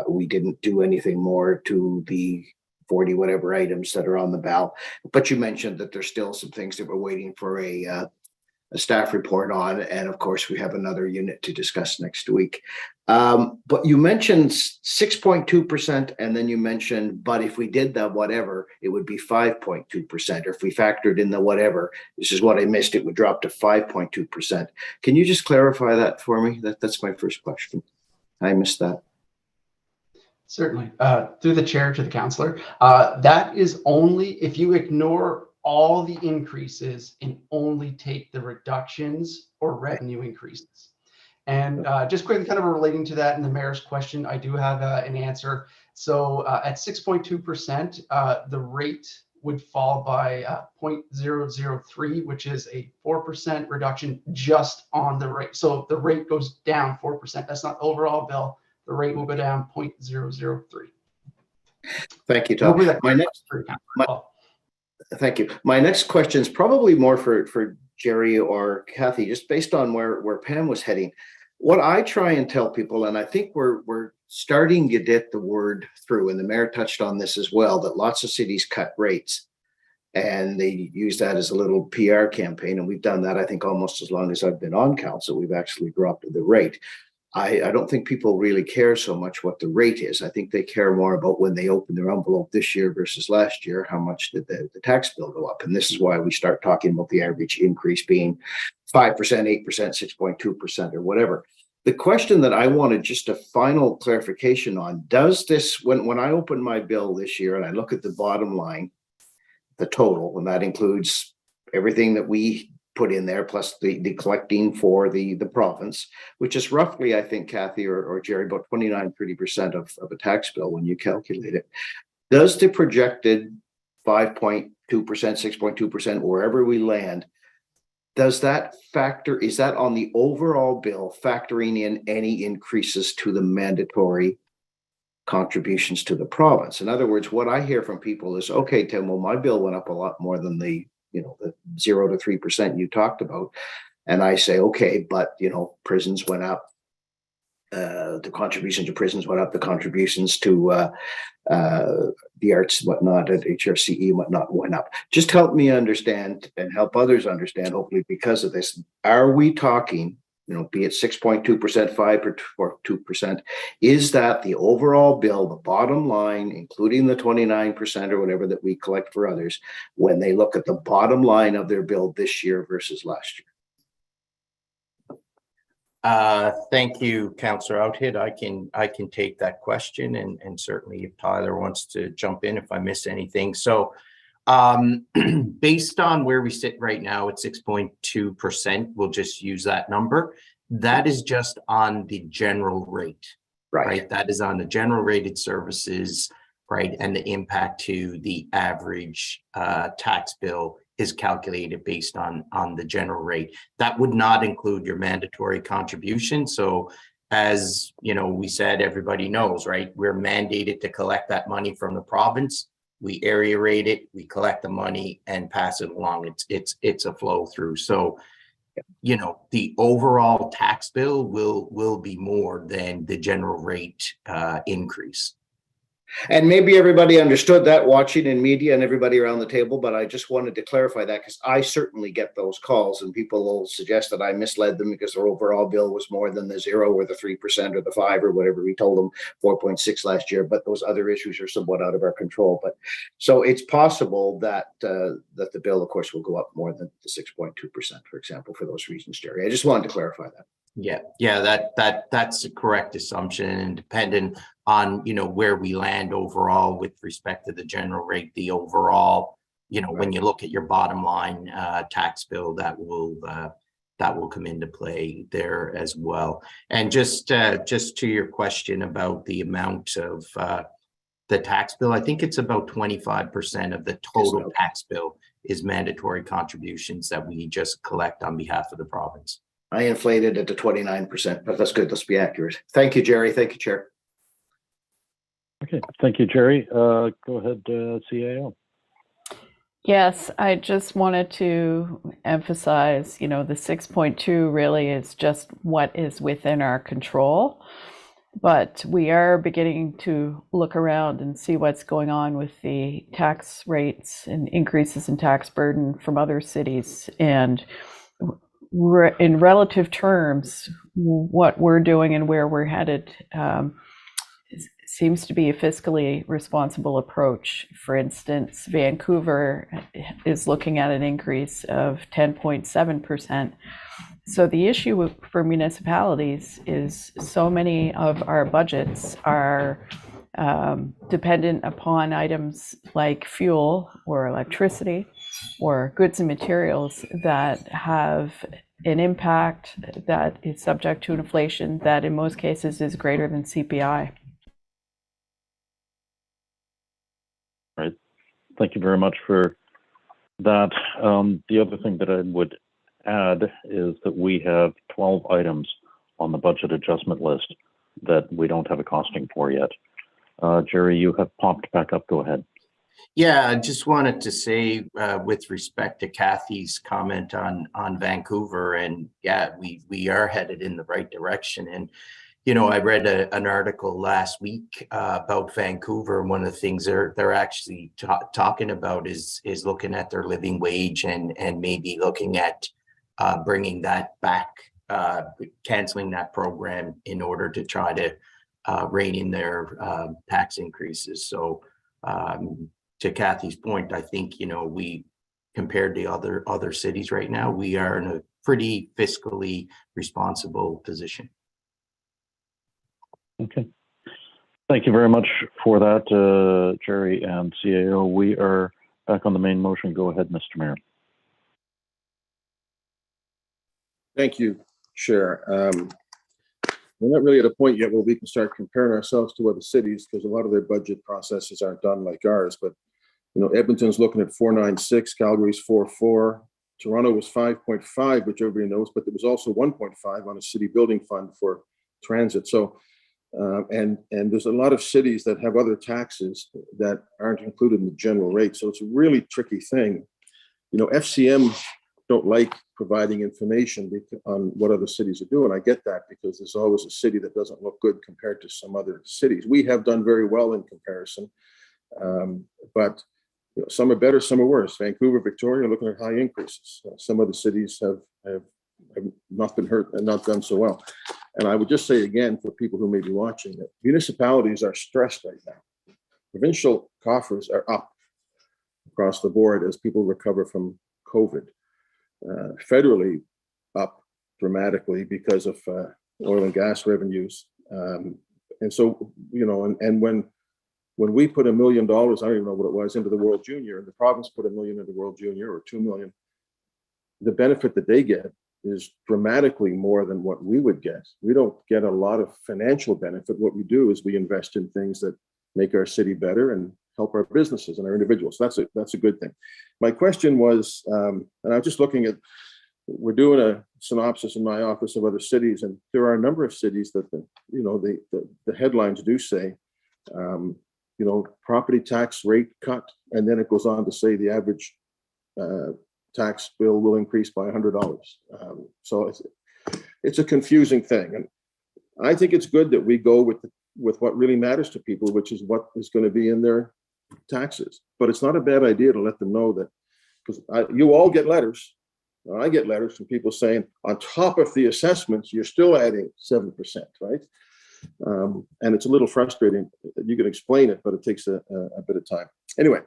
L: we didn't do anything more to the 40 whatever items that are on the BAL. But you mentioned that there's still some things that we're waiting for a staff report on, and of course we have another unit to discuss next week. But you mentioned 6.2%, and then you mentioned, but if we did the whatever, it would be 5.2%. Or if we factored in the whatever, this is what I missed, it would drop to 5.2%. Can you just clarify that for me? That's my first question. I missed that.
P: Certainly. Through the chair to the councillor, that is only if you ignore all the increases and only take the reductions or revenue increases. And just quickly kind of relating to that in the mayor's question, I do have an answer. So at 6.2%, the rate would fall by 0.003, which is a 4% reduction just on the rate. So if the rate goes down 4%, that's not the overall bill. The rate will go down 0.003.
L: Thank you, Tom. Thank you. My next question is probably more for Jerry or Kathy, just based on where Pam was heading. What I try and tell people, and I think we're starting to get the word through, and the mayor touched on this as well, that lots of cities cut rates, and they use that as a little PR campaign. And we've done that, I think, almost as long as I've been on council. We've actually dropped the rate. I don't think people really care so much what the rate is. I think they care more about when they open their envelope this year versus last year, how much did the tax bill go up? And this is why we start talking about the average increase being 5%, 8%, 6.2%, or whatever. The question that I wanted just a final clarification on, does this, when I open my bill this year and I look at the bottom line, the total, and that includes everything that we put in there, plus the collecting for the province, which is roughly, I think, Kathy or Jerry, about 29-30% of a tax bill when you calculate it. Does the projected 5.2%, 6.2%, wherever we land, does that factor, is that on the overall bill factoring in any increases to the mandatory contributions to the province? In other words, what I hear from people is, okay, Tim, well, my bill went up a lot more than the 0 to 3% you talked about. And I say, okay, but, prisons went up. The contributions to prisons went up. The contributions to the arts, whatnot, at HRCE and whatnot went up. Just help me understand and help others understand, hopefully because of this. Are we talking, be it 6.2%, 5 or 2%, is that the overall bill, the bottom line, including the 29% or whatever that we collect for others, when they look at the bottom line of their bill this year versus last year?
N: Thank you, Councillor Outhit. I can take that question, and certainly if Tyler wants to jump in if I miss anything. So based on where we sit right now at 6.2%, we'll just use that number. That is just on the general rate, right? That is on the general rated services, right? And the impact to the average tax bill is calculated based on the general rate. That would not include your mandatory contribution. So as we said, everybody knows, right? We're mandated to collect that money from the province. We area rate it, we collect the money and pass it along. It's a flow through. So, the overall tax bill will be more than the general rate increase.
L: And maybe everybody understood that watching in media and everybody around the table, but I just wanted to clarify that because I certainly get those calls and people will suggest that I misled them because their overall bill was more than the 0 or the 3% or the 5 or whatever. We told them 4.6 last year, but those other issues are somewhat out of our control. But so it's possible that that the bill, of course, will go up more than the 6.2%, for example, for those reasons, Jerry. I just wanted to clarify that.
N: Yeah, that's a correct assumption, and dependent on where we land overall with respect to the general rate, the overall when you look at your bottom line tax bill, that will come into play there as well. And just to your question about the amount of the tax bill, I think it's about 25% of the total tax bill is mandatory contributions that we just collect on behalf of the province.
L: I inflated it to 29%, but that's good. Let's be accurate. Thank you, Jerry. Thank you, Chair.
A: Okay, thank you, Jerry. Go ahead, CAO.
S: Yes, I just wanted to emphasize, the 6.2 really is just what is within our control, but we are beginning to look around and see what's going on with the tax rates and increases in tax burden from other cities. And in relative terms, what we're doing and where we're headed seems to be a fiscally responsible approach. For instance, Vancouver is looking at an increase of 10.7%. So the issue for municipalities is so many of our budgets are dependent upon items like fuel or electricity or goods and materials that have an impact that is subject to inflation that in most cases is greater than CPI.
A: Right. Thank you very much for that. The other thing that I would add is that we have 12 items on the budget adjustment list that we don't have a costing for yet. Jerry, you have popped back up. Go ahead.
N: Yeah, I just wanted to say with respect to Kathy's comment on Vancouver, and yeah, we are headed in the right direction. And you know, I read an article last week about Vancouver, and one of the things they're actually talking about is looking at their living wage and maybe looking at bringing that back, canceling that program in order to try to rein in their tax increases. So to Kathy's point, I think, you know, we compared to other cities right now, we are in a pretty fiscally responsible position.
A: Okay. Thank you very much for that, Jerry and CAO. We are back on the main motion. Go ahead, Mr. Mayor.
M: Thank you, Chair. We're not really at a point yet where we can start comparing ourselves to other cities because a lot of their budget processes aren't done like ours. But you know, Edmonton's looking at 496, Calgary's 4.4, Toronto was 5.5, which everybody knows, but there was also 1.5 on a city building fund for transit. So, and there's a lot of cities that have other taxes that aren't included in the general rate. So it's a really tricky thing. You know, FCM don't like providing information on what other cities are doing. I get that because there's always a city that doesn't look good compared to some other cities. We have done very well in comparison, but you know, some are better, some are worse. Vancouver, Victoria, looking at high increases. Some other cities have not been hurt and not done so well. And I would just say again, for people who may be watching, that municipalities are stressed right now. Provincial coffers are up across the board as people recover from COVID. Federally up dramatically because of oil and gas revenues. And so, you know, and when we put $1 million, I don't even know what it was, into the World Junior, and the province put $1 million into World Junior or 2 million, the benefit that they get is dramatically more than what we would get. We don't get a lot of financial benefit. What we do is we invest in things that make our city better and help our businesses and our individuals. That's a good thing. My question was, and I was just looking at, we're doing a synopsis in my office of other cities, and there are a number of cities that the headlines do say, you know, property tax rate cut, and then it goes on to say the average tax bill will increase by $100. So it's a confusing thing, and I think it's good that we go with what really matters to people, which is what is going to be in their taxes. But it's not a bad idea to let them know that, because you all get letters. I get letters from people saying, on top of the assessments, you're still adding 7%, right? And it's a little frustrating. You can explain it, but it takes a bit of time. Anyway,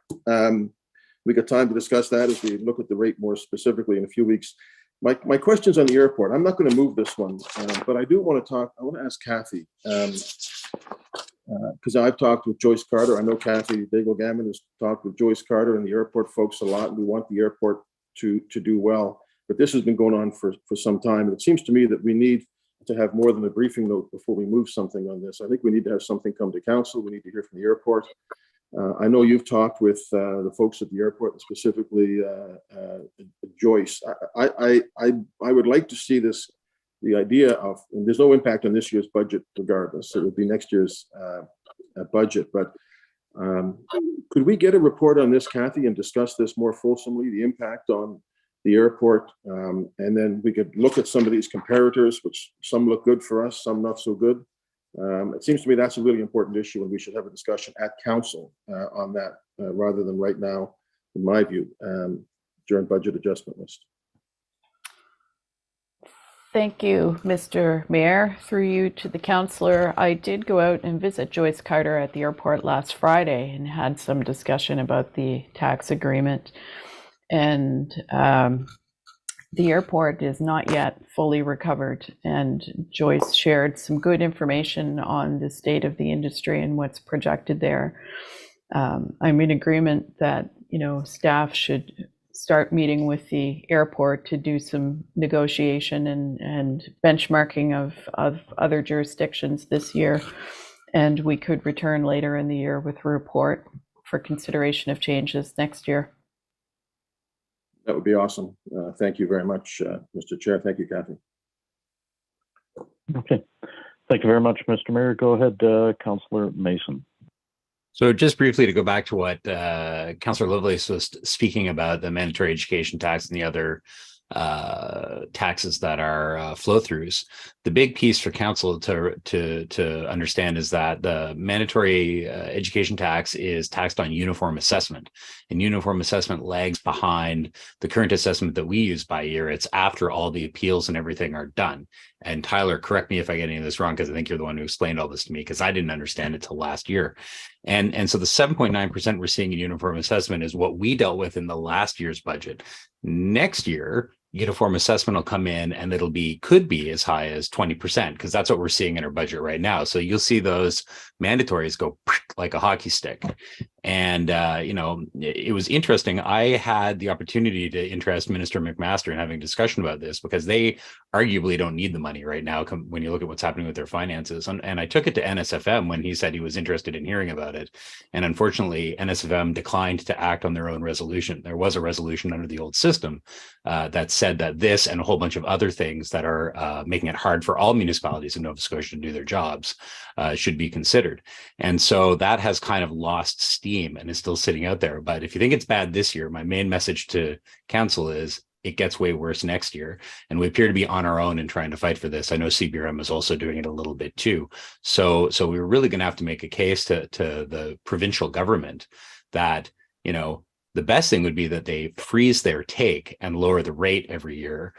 M: we got time to discuss that as we look at the rate more specifically in a few weeks. My question's on the airport. I'm not going to move this one, but I do want to talk. I want to ask Kathy, because I've talked with Joyce Carter. I know Kathy Daigle-Gammon has talked with Joyce Carter and the airport folks a lot. We want the airport to do well, but this has been going on for some time. And it seems to me that we need to have more than a briefing note before we move something on this. I think we need to have something come to council. We need to hear from the airport. I know you've talked with the folks at the airport, and specifically Joyce. I would like to see this, the idea of, and there's no impact on this year's budget regardless, it would be next year's budget, but could we get a report on this, Kathy, and discuss this more fulsomely, the impact on the airport, and then we could look at some of these comparators, which some look good for us, some not so good. It seems to me that's a really important issue, and we should have a discussion at council on that rather than right now, in my view, during budget adjustment list.
S: Thank you, Mr. Mayor. Through you to the councillor, I did go out and visit Joyce Carter at the airport last Friday and had some discussion about the tax agreement. And the airport is not yet fully recovered, and Joyce shared some good information on the state of the industry and what's projected there. I'm in agreement that, you know, staff should start meeting with the airport to do some negotiation and benchmarking of other jurisdictions this year. And we could return later in the year with a report for consideration of changes next year.
M: That would be awesome. Thank you very much, Mr. Chair. Thank you, Kathy.
A: Okay. Thank you very much, Mr. Mayor. Go ahead, Councillor Mason.
E: So just briefly to go back to what Councillor Lovelace was speaking about, the mandatory education tax and the other taxes that are flow-throughs. The big piece for council to understand is that the mandatory education tax is taxed on uniform assessment, and uniform assessment lags behind the current assessment that we use by year. It's after all the appeals and everything are done. And Tyler, correct me if I get any of this wrong, because I think you're the one who explained all this to me, because I didn't understand it till last year. And so the 7.9% we're seeing in uniform assessment is what we dealt with in the last year's budget. Next year, uniform assessment will come in and could be as high as 20%, because that's what we're seeing in our budget right now. So you'll see those mandatories go like a hockey stick. And, you know, it was interesting. I had the opportunity to interest Minister McMaster in having a discussion about this, because they arguably don't need the money right now when you look at what's happening with their finances. And I took it to NSFM when he said he was interested in hearing about it. And unfortunately, NSFM declined to act on their own resolution. There was a resolution under the old system that said that this and a whole bunch of other things that are making it hard for all municipalities in Nova Scotia to do their jobs should be considered. And so that has kind of lost steam and is still sitting out there. But if you think it's bad this year, my main message to council is it gets way worse next year. And we appear to be on our own in trying to fight for this. I know CBRM is also doing it a little bit too. So we're really going to have to make a case to the provincial government that, you know, the best thing would be that they freeze their take and lower the rate every year,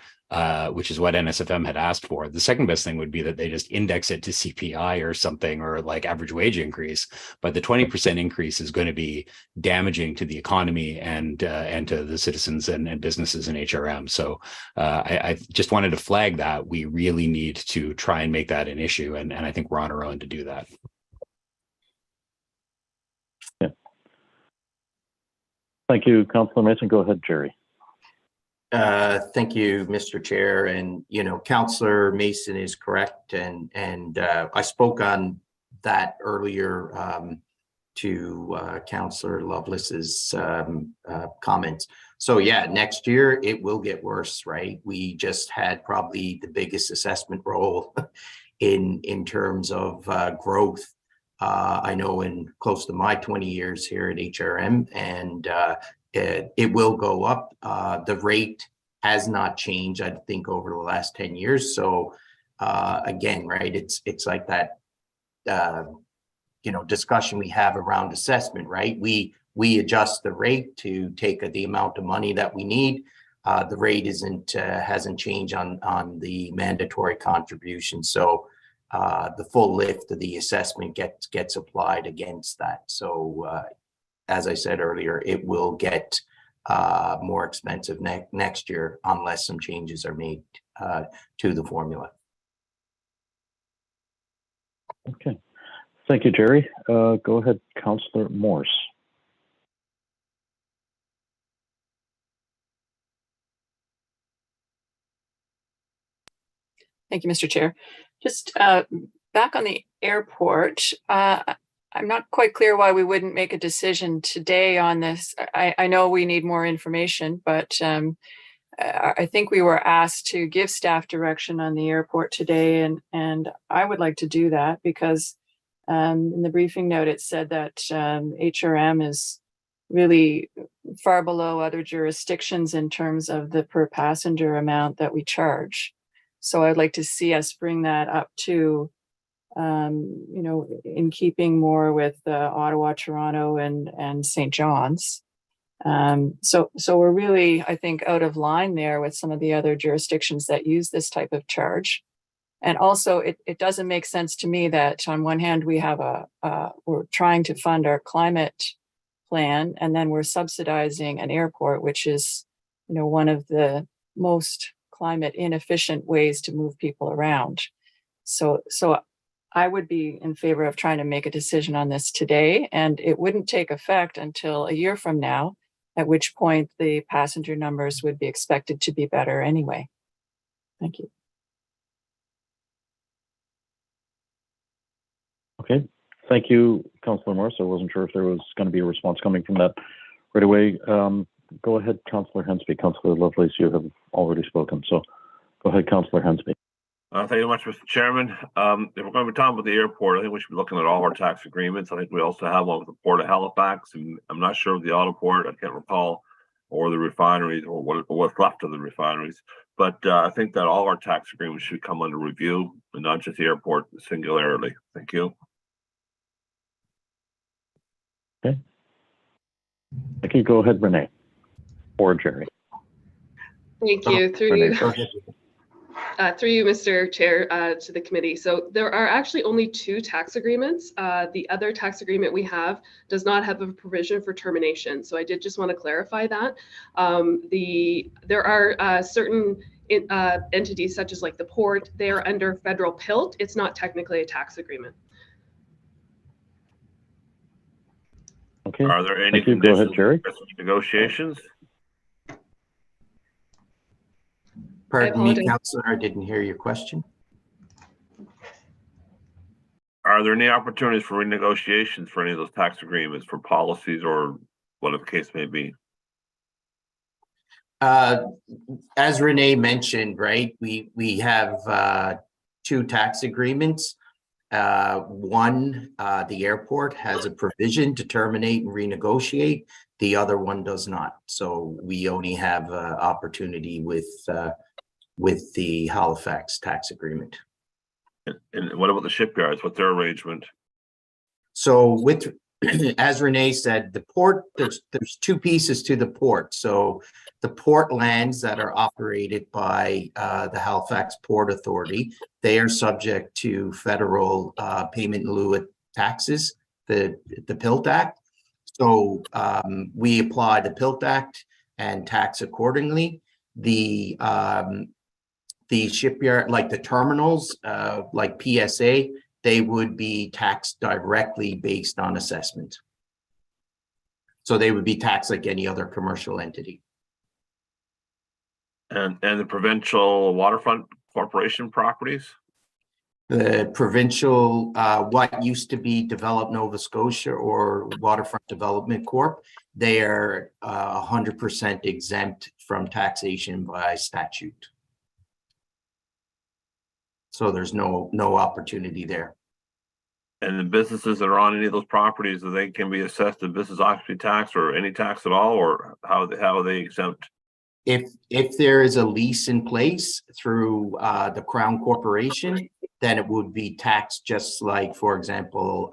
E: which is what NSFM had asked for. The second best thing would be that they just index it to CPI or something, or like average wage increase. But the 20% increase is going to be damaging to the economy and to the citizens and businesses in HRM. So I just wanted to flag that we really need to try and make that an issue. And I think we're on our own to do that.
A: Thank you, Councillor Mason. Go ahead, Jerry.
N: Thank you, Mr. Chair. And, you know, Councillor Mason is correct. And I spoke on that earlier to Councillor Lovelace's comments. So yeah, next year it will get worse, right? We just had probably the biggest assessment roll in terms of growth. I know in close to my 20 years here at HRM, and it will go up. The rate has not changed, I think, over the last 10 years. So again, right, it's like that, you know, discussion we have around assessment, right? We adjust the rate to take the amount of money that we need. The rate hasn't changed on the mandatory contribution. So the full lift of the assessment gets applied against that. So as I said earlier, it will get more expensive next year unless some changes are made to the formula.
A: Okay. Thank you, Jerry. Go ahead, Councillor Morse.
G: Thank you, Mr. Chair. Just back on the airport, I'm not quite clear why we wouldn't make a decision today on this. I know we need more information, but I think we were asked to give staff direction on the airport today, and I would like to do that because in the briefing note, it said that HRM is really far below other jurisdictions in terms of the per passenger amount that we charge. So I'd like to see us bring that up to, you know, in keeping more with Ottawa, Toronto, and St. John's. So we're really, I think, out of line there with some of the other jurisdictions that use this type of charge. And also, it doesn't make sense to me that on one hand we have we're trying to fund our climate plan, and then we're subsidizing an airport, which is, you know, one of the most climate inefficient ways to move people around. So I would be in favor of trying to make a decision on this today, and it wouldn't take effect until a year from now, at which point the passenger numbers would be expected to be better anyway. Thank you.
A: Okay, thank you, Councillor Morris. I wasn't sure if there was going to be a response coming from that right away. Go ahead, Councillor Hensby. Councillor Lovelace, you have already spoken, so go ahead, Councillor Hensby.
O: Thank you very much, Mr. Chairman. If we're going to be talking about the airport, I think we should be looking at all our tax agreements. I think we also have one with the Port of Halifax, and I'm not sure of the auto port, I can't recall, or the refineries, or what's left of the refineries. But I think that all our tax agreements should come under review, and not just the airport singularly. Thank you.
A: Okay. Thank you. Go ahead, Renee, or Jerry.
Q: Thank you. Through
A: Renee,
Q: you, Mr. Chair, to the committee. So there are actually only 2 tax agreements. The other tax agreement we have does not have a provision for termination. So I did just want to clarify that. There are certain entities such as like the port, they are under federal PILT. It's not technically a tax agreement.
A: Okay.
O: Are there any
A: Thank you. Go ahead,
O: conditions
A: Jerry.
O: for negotiations?
N: Pardon me, Councillor, I didn't hear your question.
O: Are there any opportunities for renegotiations for any of those tax agreements for policies or whatever the case may be?
N: As Renee mentioned, right, we have 2 tax agreements. One, the airport has a provision to terminate and renegotiate. The other one does not. So we only have opportunity with the Halifax tax agreement.
O: And what about the shipyards? What's their arrangement?
N: So with, as Renee said, the port, there's 2 pieces to the port. So the port lands that are operated by the Halifax Port Authority, they are subject to federal payment in lieu of taxes, the PILT Act. So we apply the PILT Act and tax accordingly. The shipyard, like the terminals, like PSA, they would be taxed directly based on assessment. So they would be taxed like any other commercial entity.
O: And the provincial waterfront corporation properties?
N: The provincial, what used to be Develop Nova Scotia or Waterfront Development Corp, they are 100% exempt from taxation by statute. So there's no opportunity there.
O: And the businesses that are on any of those properties, they can be assessed a business occupancy tax or any tax at all, or how are they exempt?
N: If there is a lease in place through the Crown Corporation, then it would be taxed just like, for example,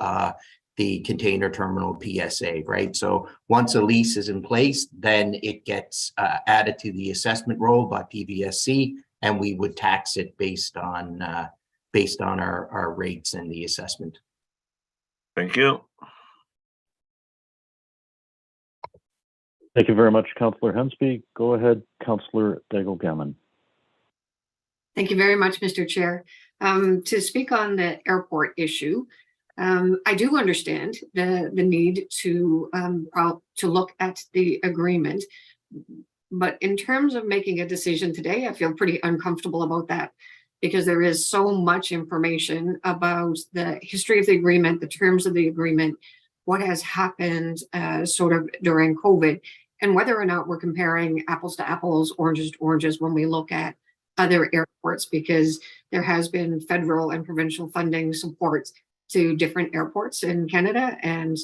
N: the container terminal PSA, right? So once a lease is in place, then it gets added to the assessment roll by PVSC, and we would tax it based on our rates and the assessment.
O: Thank you.
A: Thank you very much, Councillor Hensby. Go ahead, Councillor Daigle-Gammon.
B: Thank you very much, Mr. Chair. To speak on the airport issue, I do understand the need to look at the agreement, but in terms of making a decision today, I feel pretty uncomfortable about that because there is so much information about the history of the agreement, the terms of the agreement, what has happened sort of during COVID, and whether or not we're comparing apples to apples, oranges to oranges when we look at other airports, because there has been federal and provincial funding support to different airports in Canada. And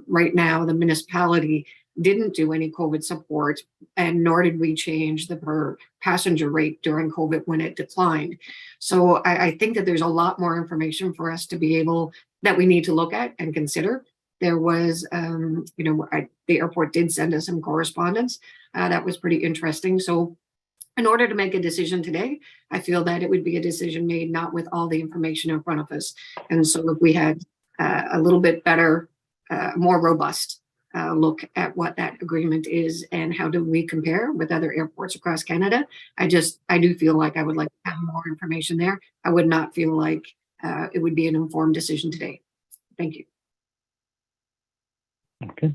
B: right now, the municipality didn't do any COVID support, and nor did we change the per passenger rate during COVID when it declined. So I think that there's a lot more information for us to be able, that we need to look at and consider. There was, the airport did send us some correspondence. That was pretty interesting. So in order to make a decision today, I feel that it would be a decision made not with all the information in front of us. And so if we had a little bit better, more robust look at what that agreement is and how do we compare with other airports across Canada. I do feel like I would like to have more information there. I would not feel like it would be an informed decision today. Thank you.
A: Okay.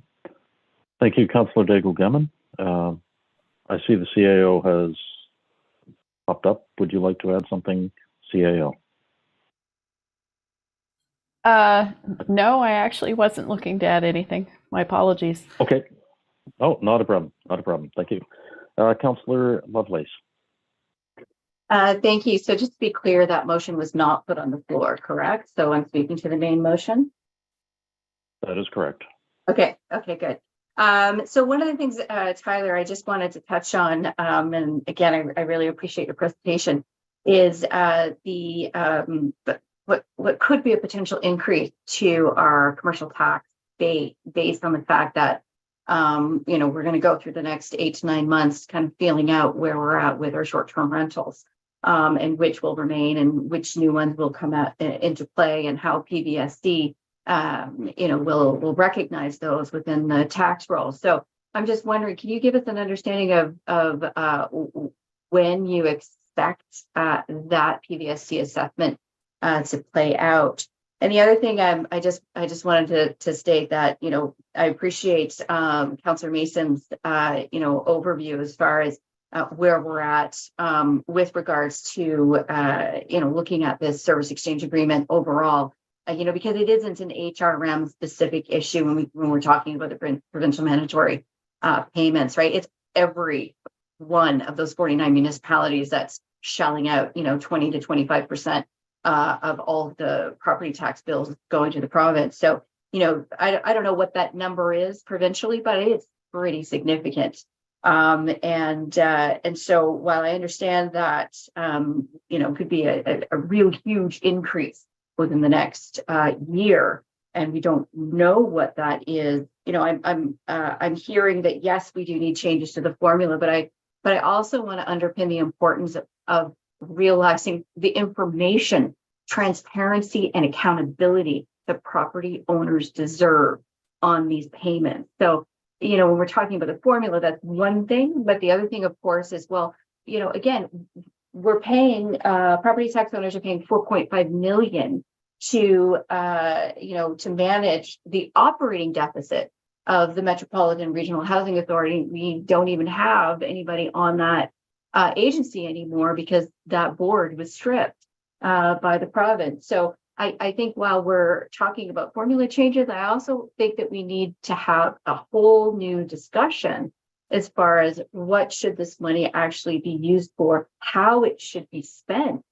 A: Thank you, Councillor Daigle-Gammon. I see the CAO has popped up. Would you like to add something, CAO?
S: No, I actually wasn't looking to add anything. My apologies.
A: Okay. Oh, not a problem. Not a problem. Thank you. Councillor Lovelace.
J: Thank you. So just to be clear, that motion was not put on the floor, correct? So I'm speaking to the main motion.
A: That is correct.
J: Okay. Okay, good. So one of the things, Tyler, I just wanted to touch on, and again, I really appreciate your presentation, is what could be a potential increase to our commercial tax based on the fact that we're going to go through the next 8 to 9 months kind of feeling out where we're at with our short-term rentals, and which will remain and which new ones will come into play, and how PVSC will recognize those within the tax roll. So I'm just wondering, can you give us an understanding of when you expect that PVSC assessment to play out? And the other thing I just wanted to state that, I appreciate Councillor Mason's overview as far as where we're at with regards to looking at this service exchange agreement overall. Because it isn't an HRM specific issue when we're talking about the provincial mandatory payments, right? It's every one of those 49 municipalities that's shelling out, 20 to 25% of all of the property tax bills going to the province. So, I don't know what that number is provincially, but it's pretty significant. And so while I understand that, could be a real huge increase within the next year, and we don't know what that is. I'm hearing that yes, we do need changes to the formula, but I also want to underpin the importance of realizing the information, transparency, and accountability that property owners deserve on these payments. So, when we're talking about the formula, that's one thing, but the other thing, of course, is, well, again, we're paying, property tax owners are paying $4.5 million to manage the operating deficit of the Metropolitan Regional Housing Authority. We don't even have anybody on that agency anymore because that board was stripped by the province. So I think while we're talking about formula changes, I also think that we need to have a whole new discussion as far as what should this money actually be used for, how it should be spent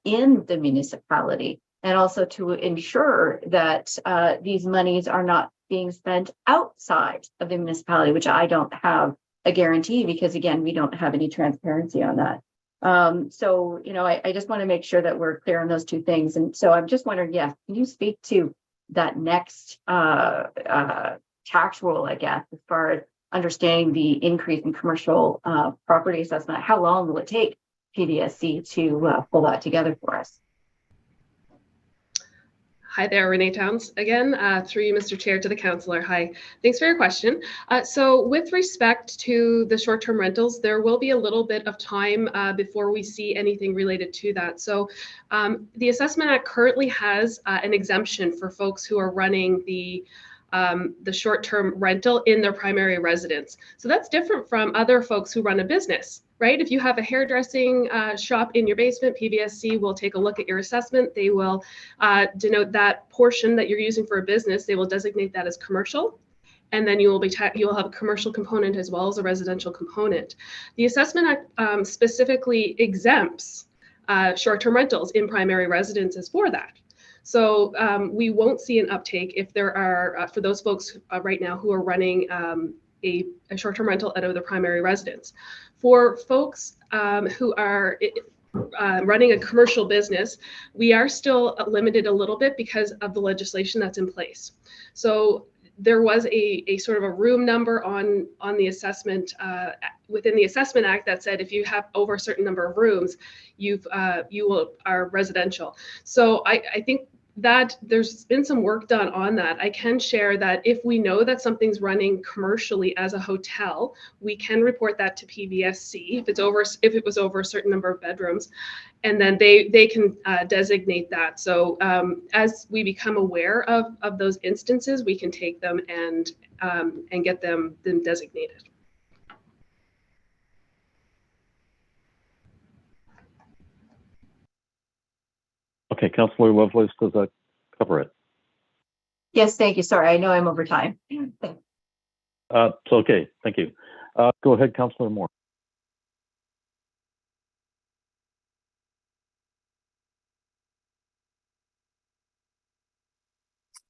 J: in the municipality, and also to ensure that these monies are not being spent outside of the municipality, which I don't have a guarantee because, again, we don't have any transparency on that. So, I just want to make sure that we're clear on those two things. And so I'm just wondering, yes, can you speak to that next tax roll, I guess, as far as understanding the increase in commercial property assessment? How long will it take PVSC to pull that together for us?
Q: Hi there, Renee Towns again, through you, Mr. Chair, to the councillor. Hi, thanks for your question. So with respect to the short-term rentals, there will be a little bit of time before we see anything related to that. So the Assessment Act currently has an exemption for folks who are running the short-term rental in their primary residence. So that's different from other folks who run a business, right? If you have a hairdressing shop in your basement, PVSC will take a look at your assessment. They will denote that portion that you're using for a business. They will designate that as commercial. And then you will have a commercial component as well as a residential component. The Assessment Act specifically exempts short-term rentals in primary residences for that. So we won't see an uptake if there are, for those folks right now who are running a short-term rental out of the primary residence. For folks who are running a commercial business, we are still limited a little bit because of the legislation that's in place. So there was a sort of a room number on the assessment within the Assessment Act that said if you have over a certain number of rooms, you are residential. So I think that there's been some work done on that. I can share that if we know that something's running commercially as a hotel, we can report that to PVSC if it was over a certain number of bedrooms, and then they can designate that. So as we become aware of those instances, we can take them and get them designated.
A: Okay, Councillor Lovelace, does that cover it?
J: Yes, thank you. Sorry, I know I'm over time.
A: It's okay, thank you. Go ahead, Councillor Moore.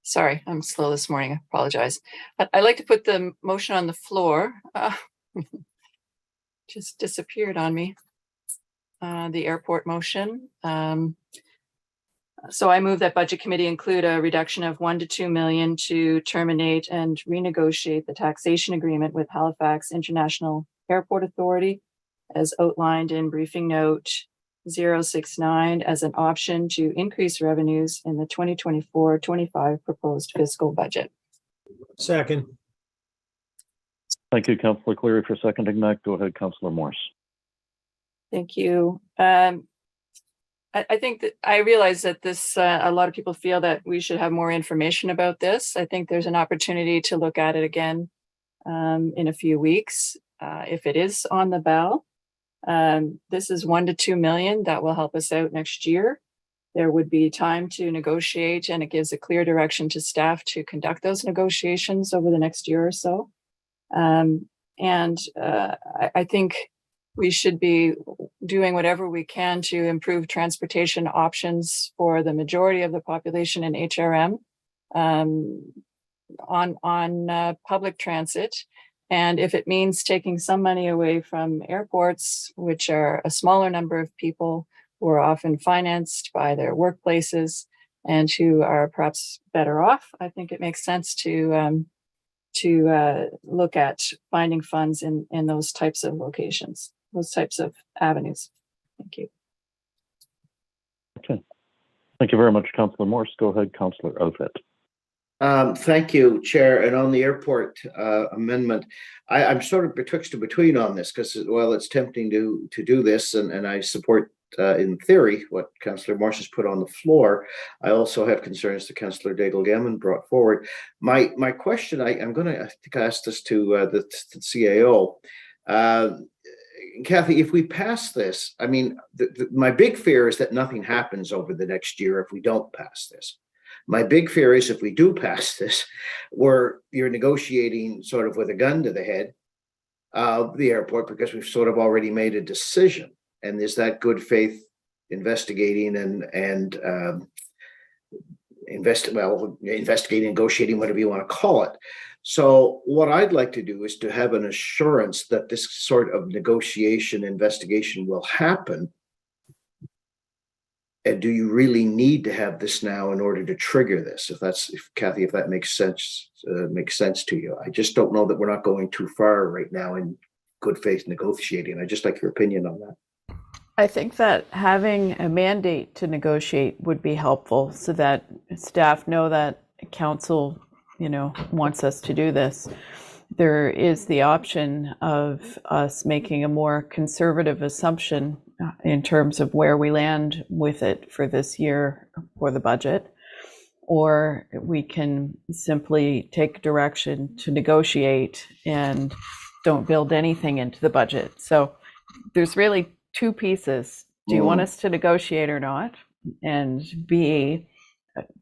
G: Sorry, I'm slow this morning. I apologize. I'd like to put the motion on the floor. Just disappeared on me. The airport motion. So I move that Budget Committee include a reduction of 1 to 2 million to terminate and renegotiate the taxation agreement with Halifax International Airport Authority as outlined in briefing note 069 as an option to increase revenues in the 2024-25 proposed fiscal budget.
F: Second.
A: Thank you, Councillor Cleary, for seconding that. Go ahead, Councillor Morse.
G: Thank you. I think that I realize that this, a lot of people feel that we should have more information about this. I think there's an opportunity to look at it again in a few weeks if it is on the ballot. This is 1 to 2 million that will help us out next year. There would be time to negotiate, and it gives a clear direction to staff to conduct those negotiations over the next year or so. I think we should be doing whatever we can to improve transportation options for the majority of the population in HRM on public transit. And if it means taking some money away from airports, which are a smaller number of people who are often financed by their workplaces and who are perhaps better off, I think it makes sense to look at finding funds in those types of locations, those types of avenues. Thank you.
A: Okay. Thank you very much, Councillor Morse. Go ahead, Councillor Outfit.
L: Thank you, Chair. And on the airport amendment, I'm sort of betwixt and between on this because while it's tempting to do this, and I support in theory what Councillor Morse has put on the floor, I also have concerns that Councillor Daigle-Gammon brought forward. My question, I think I asked this to the CAO. Kathy, if we pass this, I mean, my big fear is that nothing happens over the next year if we don't pass this. My big fear is if we do pass this, where you're negotiating sort of with a gun to the head of the airport because we've sort of already made a decision. And is that good faith investigating and investigating, negotiating, whatever you want to call it. So what I'd like to do is to have an assurance that this sort of negotiation investigation will happen. And do you really need to have this now in order to trigger this? Kathy, if that makes sense to you. I just don't know that we're not going too far right now in good faith negotiating. I'd just like your opinion on that.
S: I think that having a mandate to negotiate would be helpful so that staff know that council, wants us to do this. There is the option of us making a more conservative assumption in terms of where we land with it for this year for the budget, or we can simply take direction to negotiate and don't build anything into the budget. So there's really two pieces. Do you want us to negotiate or not? And B,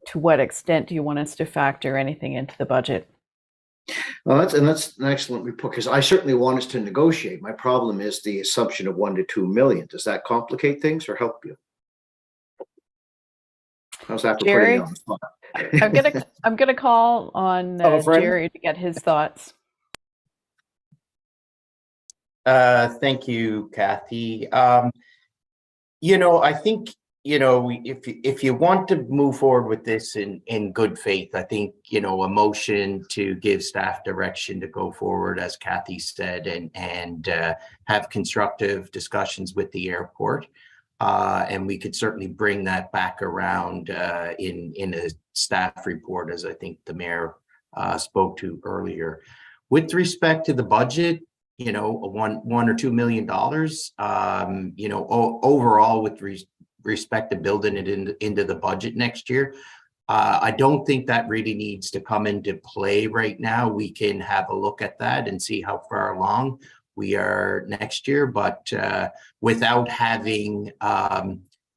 S: to what extent do you want us to factor anything into the budget?
L: Well, that's an excellent report because I certainly want us to negotiate. My problem is the assumption of 1 to 2 million. Does that complicate things or help you? How's that for putting you on the spot?
S: I'm gonna call on Jerry to get his thoughts.
N: Thank you, Kathy. I think, if you want to move forward with this in good faith, I think, a motion to give staff direction to go forward, as Kathy said, and have constructive discussions with the airport. And we could certainly bring that back around in a staff report, as I think the mayor spoke to earlier. With respect to the budget, $1 or $2 million, overall with respect to building it into the budget next year, I don't think that really needs to come into play right now. We can have a look at that and see how far along we are next year, but without having, a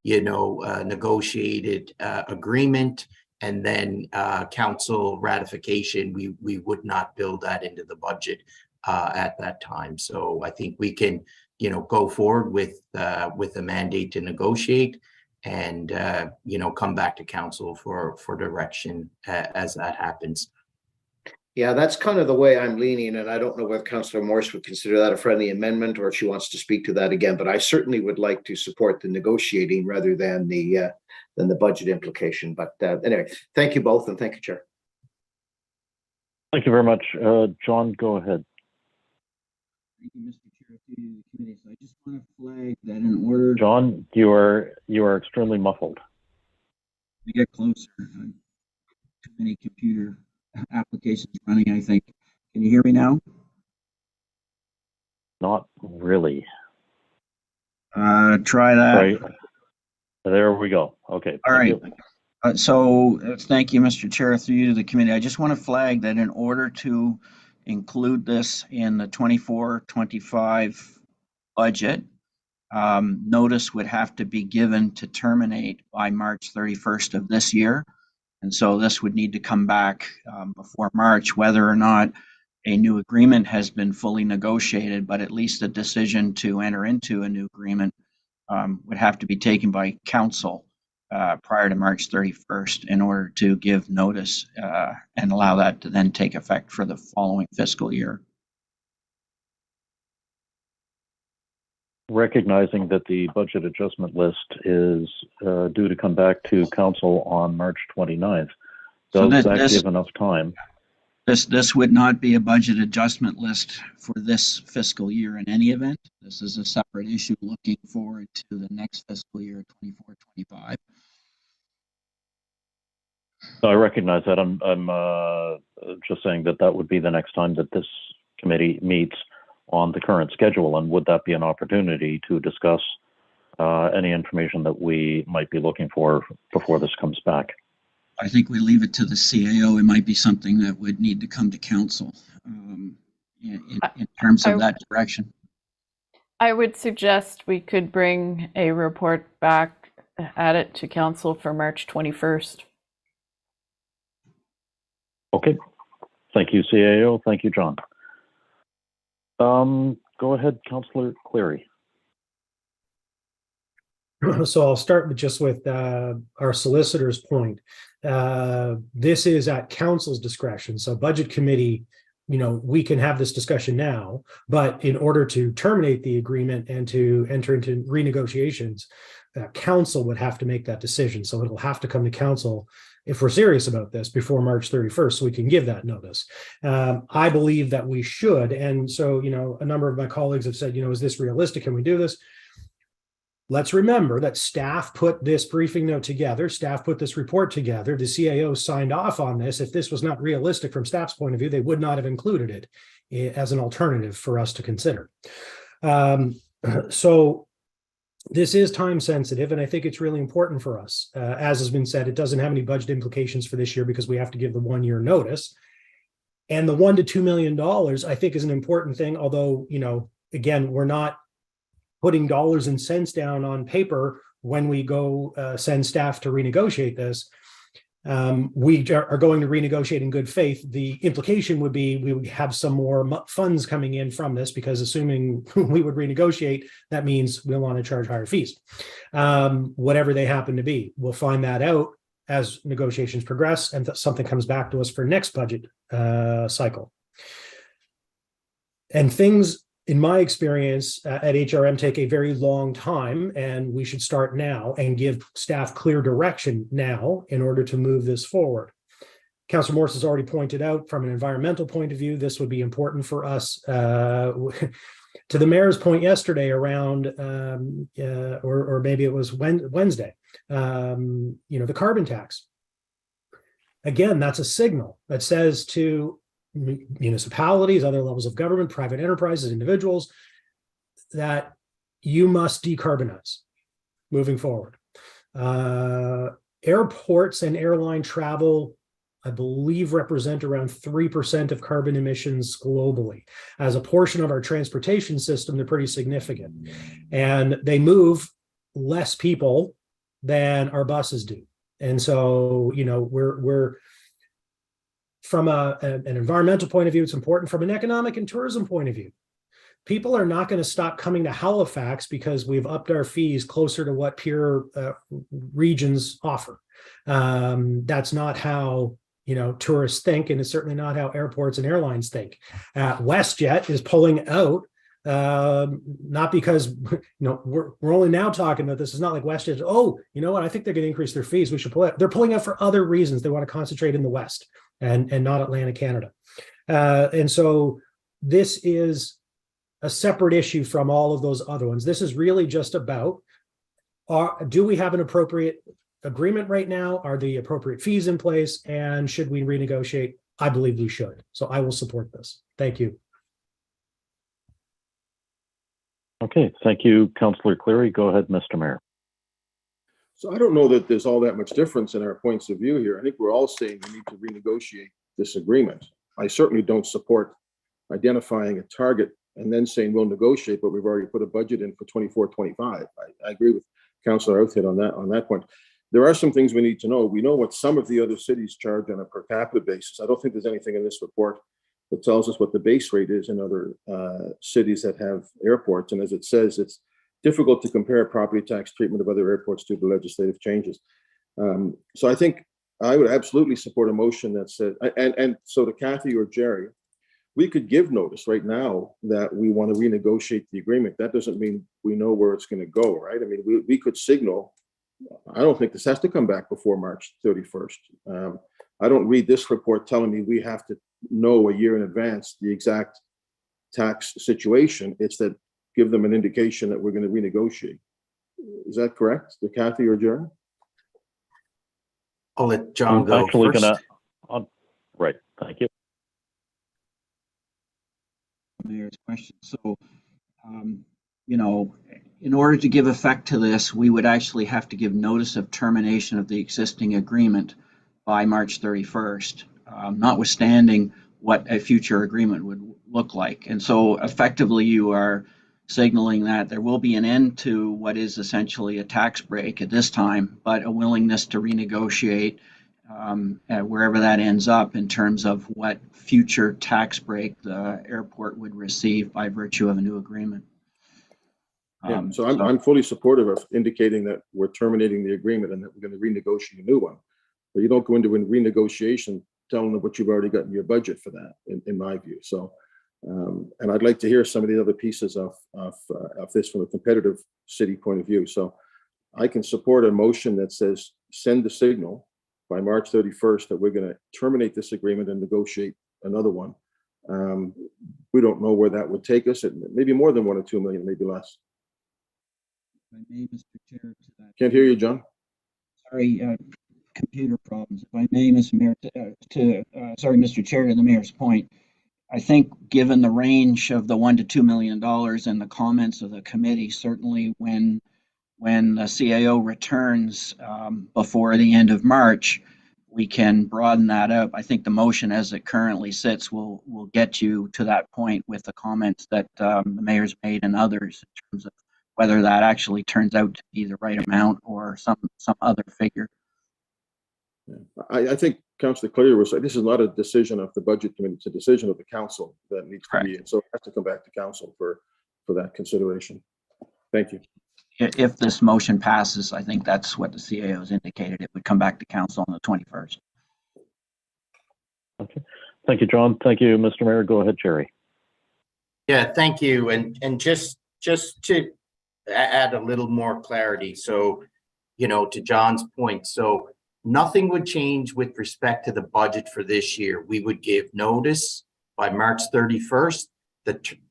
N: negotiated agreement and then council ratification, we would not build that into the budget at that time. So I think we can, go forward with a mandate to negotiate and, come back to council for direction as that happens.
L: Yeah, that's kind of the way I'm leaning, and I don't know whether Councillor Morse would consider that a friendly amendment or if she wants to speak to that again, but I certainly would like to support the negotiating rather than the budget implication. But anyway, thank you both, and thank you, Chair.
A: Thank you very much. John, go ahead.
T: Thank you, Mr. Chair, to the committee. So I just want to flag that in order.
A: John, you are extremely muffled.
T: To get closer, too many computer applications running, I think. Can you hear me now?
A: Not really.
T: Try that.
A: Right. There we go. Okay.
T: All right. So thank you, Mr. Chair, through you to the committee. I just want to flag that in order to include this in the 24-25 budget, notice would have to be given to terminate by March 31st of this year. And so this would need to come back before March, whether or not a new agreement has been fully negotiated, but at least a decision to enter into a new agreement would have to be taken by council prior to March 31st in order to give notice and allow that to then take effect for the following fiscal year.
A: Recognizing that the budget adjustment list is due to come back to council on March 29th, does that give enough time?
T: This would not be a budget adjustment list for this fiscal year in any event. This is a separate issue looking forward to the next fiscal year, 24-25.
A: So I recognize that. I'm just saying that would be the next time that this committee meets on the current schedule, and would that be an opportunity to discuss any information that we might be looking for before this comes back?
T: I think we leave it to the CAO. It might be something that would need to come to council in terms of that direction.
S: I would suggest we could bring a report back at it to council for March 21st.
A: Okay. Thank you, CAO. Thank you, John. Go ahead, Councillor Cleary.
F: So I'll start with our solicitor's point. This is at council's discretion. So budget committee, we can have this discussion now, but in order to terminate the agreement and to enter into renegotiations, council would have to make that decision. So it'll have to come to council if we're serious about this before March 31st, so we can give that notice. I believe that we should. And so, a number of my colleagues have said, is this realistic? Can we do this? Let's remember that staff put this briefing note together. Staff put this report together. The CAO signed off on this. If this was not realistic from staff's point of view, they would not have included it as an alternative for us to consider. So this is time sensitive, and I think it's really important for us. As has been said, it doesn't have any budget implications for this year because we have to give the 1 year notice. And the $1 to $2 million, I think, is an important thing. Although, again, we're not putting dollars and cents down on paper when we go send staff to renegotiate this. We are going to renegotiate in good faith. The implication would be we would have some more funds coming in from this, because assuming we would renegotiate, that means we'll want to charge higher fees, whatever they happen to be. We'll find that out as negotiations progress and something comes back to us for next budget cycle. And things, in my experience at HRM, take a very long time, and we should start now and give staff clear direction now in order to move this forward. Councillor Morse has already pointed out, from an environmental point of view, this would be important for us. To the mayor's point yesterday around, or maybe it was Wednesday, the carbon tax. Again, that's a signal that says to municipalities, other levels of government, private enterprises, individuals, that you must decarbonize moving forward. Airports and airline travel, I believe, represent around 3% of carbon emissions globally. As a portion of our transportation system, they're pretty significant. And they move less people than our buses do. And so, we're from an environmental point of view, it's important. From an economic and tourism point of view, people are not going to stop coming to Halifax because we've upped our fees closer to what peer regions offer. That's not how tourists think, and it's certainly not how airports and airlines think. WestJet is pulling out, not because we're only now talking about this. It's not like WestJet. Oh, you know what? I think they're going to increase their fees. We should pull out. They're pulling out for other reasons. They want to concentrate in the West and not Atlantic Canada. And so this is a separate issue from all of those other ones. This is really just about, do we have an appropriate agreement right now? Are the appropriate fees in place? And should we renegotiate? I believe we should. So I will support this. Thank you.
A: Okay, thank you, Councillor Cleary. Go ahead, Mr. Mayor.
M: So I don't know that there's all that much difference in our points of view here. I think we're all saying we need to renegotiate this agreement. I certainly don't support identifying a target and then saying we'll negotiate, but we've already put a budget in for 24-25. I agree with Councillor Outhit on that point. There are some things we need to know. We know what some of the other cities charge on a per capita basis. I don't think there's anything in this report that tells us what the base rate is in other cities that have airports. And as it says, it's difficult to compare property tax treatment of other airports due to legislative changes. So I think I would absolutely support a motion that said, and so to Kathy or Jerry, we could give notice right now that we want to renegotiate the agreement. That doesn't mean we know where it's going to go, right? I mean, we could signal, I don't think this has to come back before March 31st. I don't read this report telling me we have to know a year in advance the exact tax situation. It's that give them an indication that we're going to renegotiate. Is that correct, to Kathy or Jerry?
N: I'll let John go first.
A: Right, thank you.
T: Mayor's question. So, in order to give effect to this, we would actually have to give notice of termination of the existing agreement by March 31st, notwithstanding what a future agreement would look like. And so effectively you are signaling that there will be an end to what is essentially a tax break at this time, but a willingness to renegotiate wherever that ends up in terms of what future tax break the airport would receive by virtue of a new agreement.
M: So I'm fully supportive of indicating that we're terminating the agreement and that we're going to renegotiate a new one. But you don't go into a renegotiation telling them what you've already got in your budget for that, in my view. So, and I'd like to hear some of the other pieces of this from a competitive city point of view. So I can support a motion that says send the signal by March 31st that we're going to terminate this agreement and negotiate another one. We don't know where that would take us. It may be more than 1 or 2 million, maybe less.
T: If I may, Mr. Chair, to that.
M: Can't hear you, John.
T: Sorry, computer problems. If I may, Mr. Mayor, sorry, Mr. Chair, to the mayor's point, I think given the range of the $1 to $2 million and the comments of the committee, certainly when the CAO returns before the end of March, we can broaden that up. I think the motion as it currently sits will get you to that point with the comments that the mayor's made and others in terms of whether that actually turns out to be the right amount or some other figure.
M: Yeah. I think Councillor Cleary was saying this is not a decision of the budget committee, it's a decision of the council that needs to be, and so it has to come back to council for that consideration. Thank you.
T: If this motion passes, I think that's what the CAO has indicated. It would come back to council on the 21st.
A: Okay. Thank you, John. Thank you, Mr. Mayor. Go ahead, Jerry.
N: Yeah, thank you. And just to add a little more clarity. So, to John's point, so nothing would change with respect to the budget for this year. We would give notice by March 31st.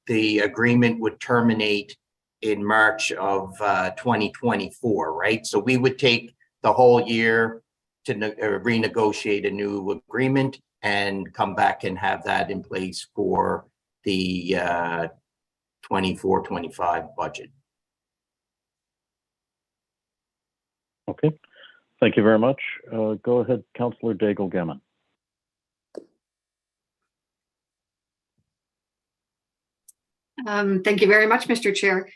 N: the agreement would terminate in March of 2024, right? So we would take the whole year to renegotiate a new agreement and come back and have that in place for the 24-25 budget.
A: Okay, thank you very much. Go ahead, Councillor Daigle-Gammon.
B: Thank you very much, Mr. Chair.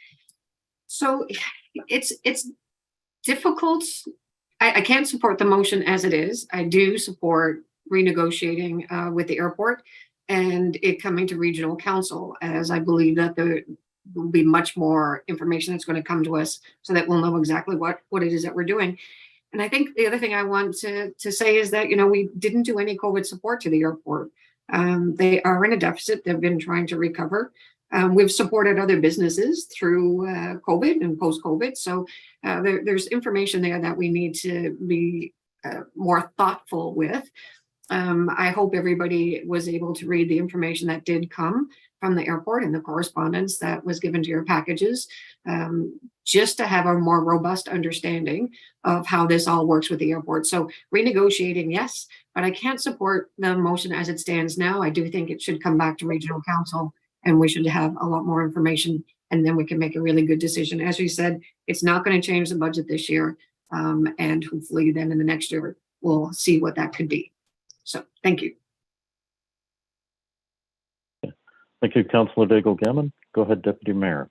B: So it's difficult. I can't support the motion as it is. I do support renegotiating with the airport and it coming to regional council, as I believe that there will be much more information that's going to come to us so that we'll know exactly what it is that we're doing. And I think the other thing I want to say is that, you know, we didn't do any COVID support to the airport. They are in a deficit. They've been trying to recover. We've supported other businesses through COVID and post-COVID. So there's information there that we need to be more thoughtful with. I hope everybody was able to read the information that did come from the airport and the correspondence that was given to your packages, just to have a more robust understanding of how this all works with the airport. So renegotiating, yes, but I can't support the motion as it stands now. I do think it should come back to regional council and we should have a lot more information and then we can make a really good decision. As you said, it's not going to change the budget this year. And hopefully then in the next year, we'll see what that could be. So thank you.
A: Thank you, Councillor Daigle-Gammon. Go ahead, Deputy Mayor.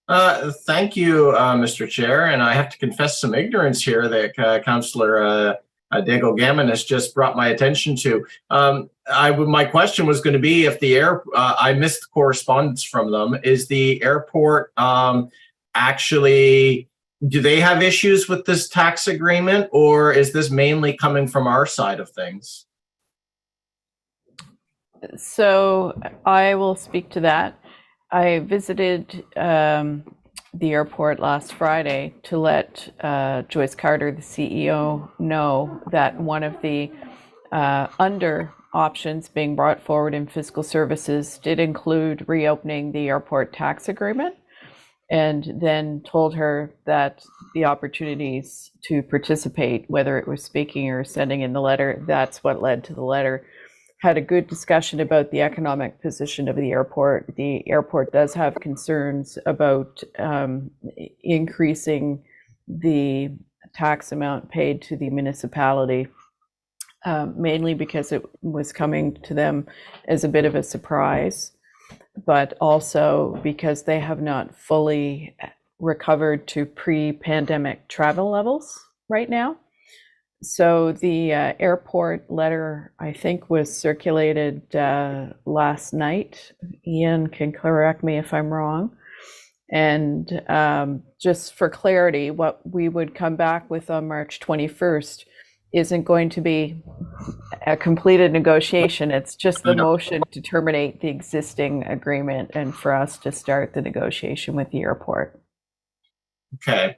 U: Thank you, Mr. Chair. And I have to confess some ignorance here that Councillor Daigle-Gammon has just brought my attention to. My question was going to be if the I missed correspondence from them. Is the airport actually, do they have issues with this tax agreement, or is this mainly coming from our side of things?
S: So I will speak to that. I visited the airport last Friday to let Joyce Carter, the CEO, know that one of the under options being brought forward in fiscal services did include reopening the airport tax agreement, and then told her that the opportunities to participate, whether it was speaking or sending in the letter, that's what led to the letter. Had a good discussion about the economic position of the airport. The airport does have concerns about increasing the tax amount paid to the municipality, mainly because it was coming to them as a bit of a surprise, but also because they have not fully recovered to pre-pandemic travel levels right now. So the airport letter, I think, was circulated last night. Ian can correct me if I'm wrong. And just for clarity, what we would come back with on March 21st isn't going to be a completed negotiation. It's just the motion to terminate the existing agreement and for us to start the negotiation with the airport.
U: Okay.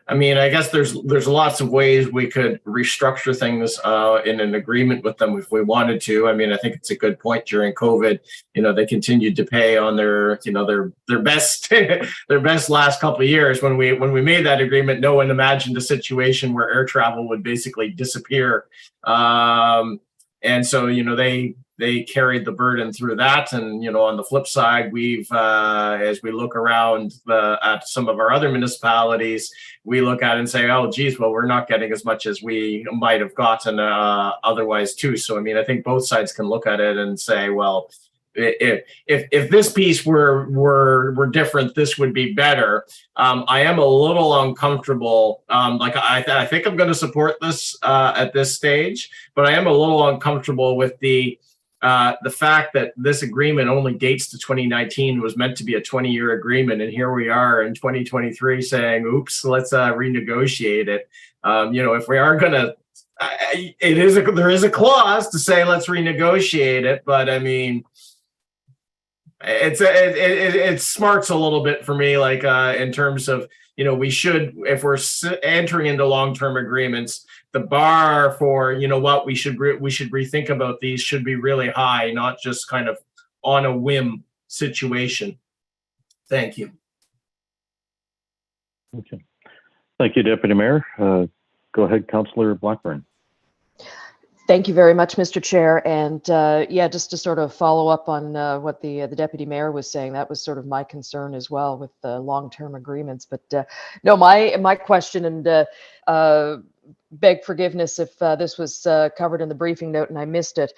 U: I mean, I guess there's lots of ways we could restructure things in an agreement with them if we wanted to. I mean, I think it's a good point. During COVID, you know, they continued to pay on their, you know, their best their best last couple of years. When we made that agreement, no one imagined a situation where air travel would basically disappear. And so, you know, they carried the burden through that. And, you know, on the flip side, we've, as we look around at some of our other municipalities, we look at it and say, oh, geez, well, we're not getting as much as we might have gotten otherwise too. So, I mean, I think both sides can look at it and say, well, if this piece were different, this would be better. I am a little uncomfortable. Like I think I'm going to support this at this stage, but I am a little uncomfortable with the fact that this agreement only dates to 2019, was meant to be a 20-year agreement, and here we are in 2023 saying, "Oops, let's renegotiate it." You know, if we are going to, there is a clause to say let's renegotiate it, but I mean, it smarts a little bit for me, like in terms of, you know, we should, if we're entering into long-term agreements, the bar for, you know what, we should rethink about these should be really high, not just kind of on a whim situation. Thank you.
A: Okay. Thank you, Deputy Mayor. Go ahead, Councillor Blackburn.
K: Thank you very much, Mr. Chair. And yeah, just to sort of follow up on what the Deputy Mayor was saying, that was sort of my concern as well with the long-term agreements. But no, my question, and beg forgiveness if this was covered in the briefing note and I missed it.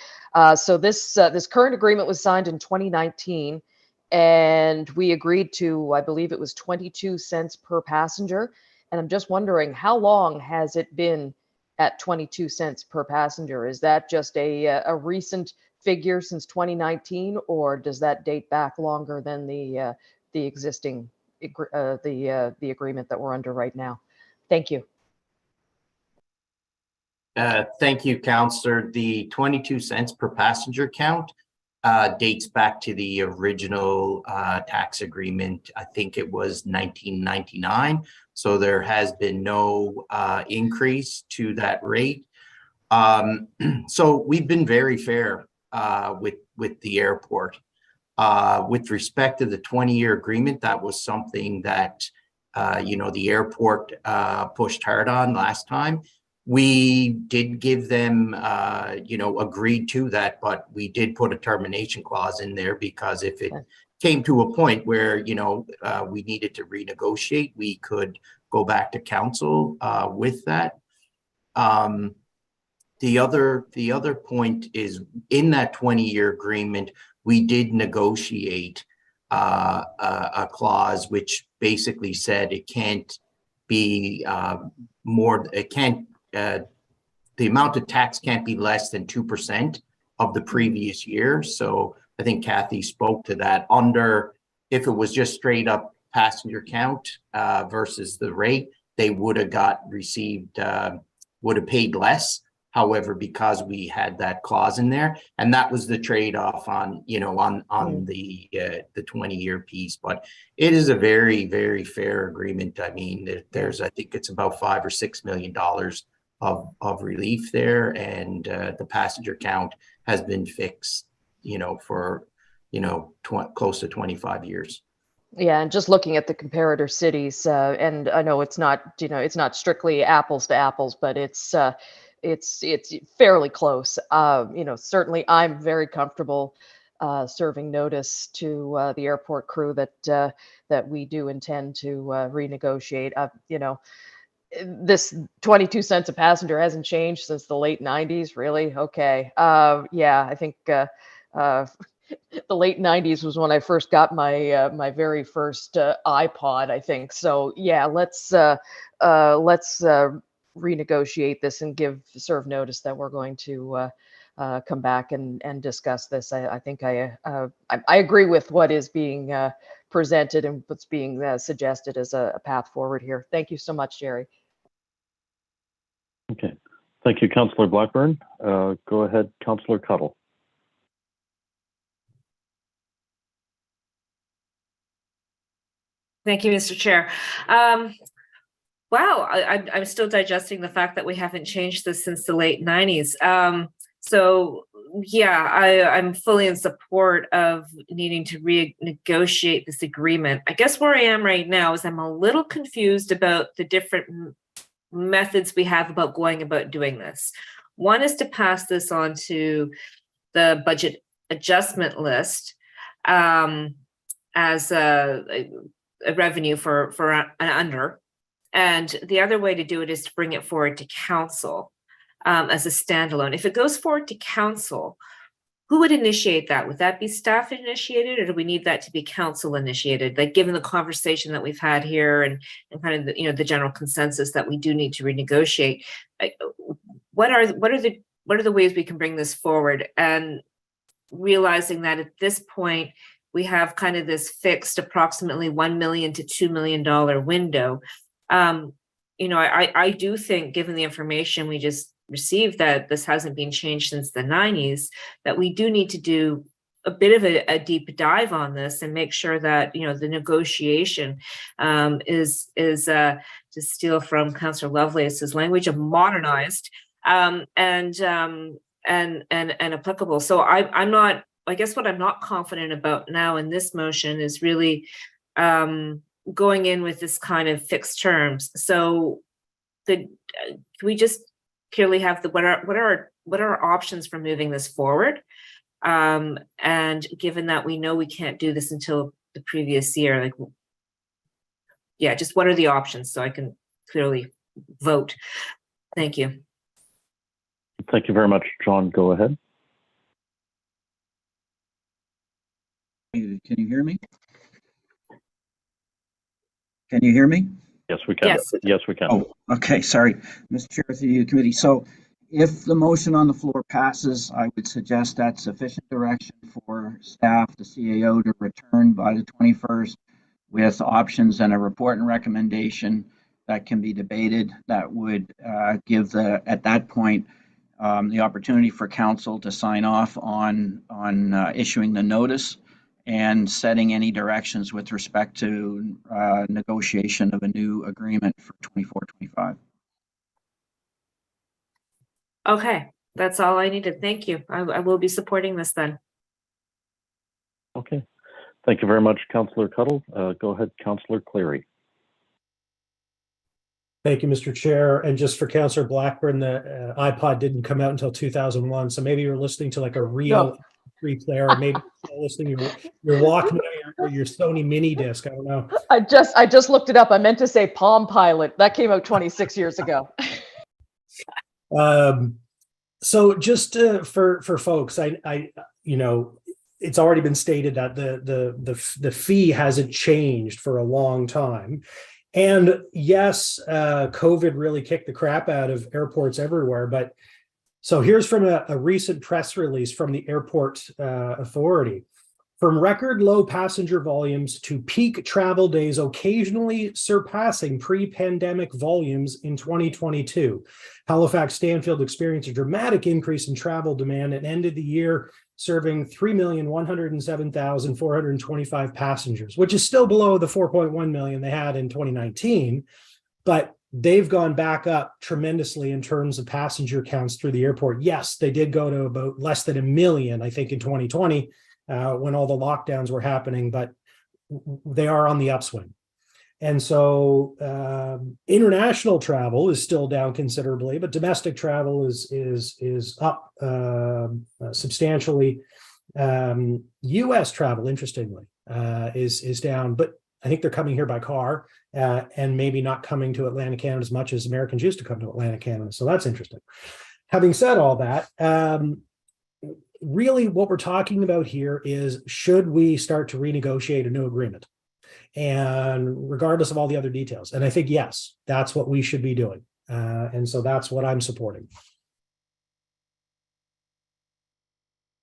K: So this current agreement was signed in 2019, and we agreed to, I believe it was 22 cents per passenger. And I'm just wondering, how long has it been at 22 cents per passenger? Is that just a recent figure since 2019, or does that date back longer than the existing the agreement that we're under right now? Thank you.
N: Thank you, Councillor. The 22 cents per passenger count dates back to the original tax agreement. I think it was 1999. So there has been no increase to that rate. So we've been very fair with the airport. With respect to the 20-year agreement, that was something that the airport pushed hard on last time. We did give them, agreed to that, but we did put a termination clause in there because if it came to a point where, we needed to renegotiate, we could go back to council with that. The other point is in that 20-year agreement, we did negotiate a clause which basically said it can't be the amount of tax can't be less than 2% of the previous year. So I think Kathy spoke to that. If it was just straight up passenger count versus the rate, they would have paid less. However, because we had that clause in there, and that was the trade-off on the 20-year piece. But it is a very, very fair agreement. I mean, I think it's about $5 or $6 million of relief there, and the passenger count has been fixed, for close to 25 years.
K: Yeah, and just looking at the comparator cities, and I know it's not strictly apples to apples, but it's fairly close. Certainly I'm very comfortable serving notice to the airport crew that we do intend to renegotiate. This 22 cents a passenger hasn't changed since the late 90s, really? Okay. Yeah, I think the late 90s was when I first got my my very first iPod, I think. So yeah, let's renegotiate this and serve notice that we're going to come back and discuss this. I think I agree with what is being presented and what's being suggested as a path forward here. Thank you so much, Jerry.
A: Okay. Thank you, Councillor Blackburn. Go ahead, Councillor Cuttle.
H: Thank you, Mr. Chair. Wow, I'm still digesting the fact that we haven't changed this since the late 90s. So yeah, I'm fully in support of needing to renegotiate this agreement. I guess where I am right now is I'm a little confused about the different methods we have about going about doing this. One is to pass this on to the budget adjustment list as a revenue for an under. And the other way to do it is to bring it forward to council as a standalone. If it goes forward to council, who would initiate that? Would that be staff initiated, or do we need that to be council initiated? Like, given the conversation that we've had here and kind of the general consensus that we do need to renegotiate, what are the ways we can bring this forward? And realizing that at this point we have kind of this fixed approximately $1 million to $2 million window. I do think, given the information we just received, that this hasn't been changed since the 90s, that we do need to do a bit of a deep dive on this and make sure that the negotiation is to steal from Councillor Lovelace's language, of modernized and applicable. So I'm not I guess what I'm not confident about now in this motion is really going in with this kind of fixed terms. So can we just purely have what are our options for moving this forward? And given that we know we can't do this until the previous year, like, yeah, just what are the options so I can clearly vote? Thank you.
A: Thank you very much, John. Go ahead.
T: Can you hear me? Can you hear me?
A: Yes, we can.
H: Yes.
A: Yes, we can.
T: Oh, okay, sorry. Mr. Chair, through the committee. So if the motion on the floor passes, I would suggest that's sufficient direction for staff, the CAO, to return by the 21st with options and a report and recommendation that can be debated. That would give at that point, the opportunity for council to sign off on issuing the notice and setting any directions with respect to negotiation of a new agreement for 24-25.
H: Okay, that's all I needed. Thank you. I will be supporting this then.
A: Okay. Thank you very much, Councillor Cuddle. Go ahead, Councillor Cleary.
F: Thank you, Mr. Chair. And just for Councillor Blackburn, the iPod didn't come out until 2001. So maybe you're listening to like a real player, or maybe you're listening to your Walkman or your Sony mini disc. I don't know.
K: I just looked it up. I meant to say Palm Pilot. That came out 26 years ago.
F: So just for folks, I it's already been stated that the fee hasn't changed for a long time. And yes, COVID really kicked the crap out of airports everywhere. But so here's from a recent press release from the Airport Authority. From record low passenger volumes to peak travel days, occasionally surpassing pre-pandemic volumes in 2022, Halifax Stanfield experienced a dramatic increase in travel demand and ended the year serving 3,107,425 passengers, which is still below the 4.1 million they had in 2019, but they've gone back up tremendously in terms of passenger counts through the airport. Yes, they did go to about less than 1 million, I think, in 2020, when all the lockdowns were happening, but they are on the upswing. And so international travel is still down considerably, but domestic travel is up substantially. US travel, interestingly, is down, but I think they're coming here by car and maybe not coming to Atlantic Canada as much as Americans used to come to Atlantic Canada. So that's interesting. Having said all that, really what we're talking about here is, should we start to renegotiate a new agreement? And regardless of all the other details. And I think, yes, that's what we should be doing. And so that's what I'm supporting.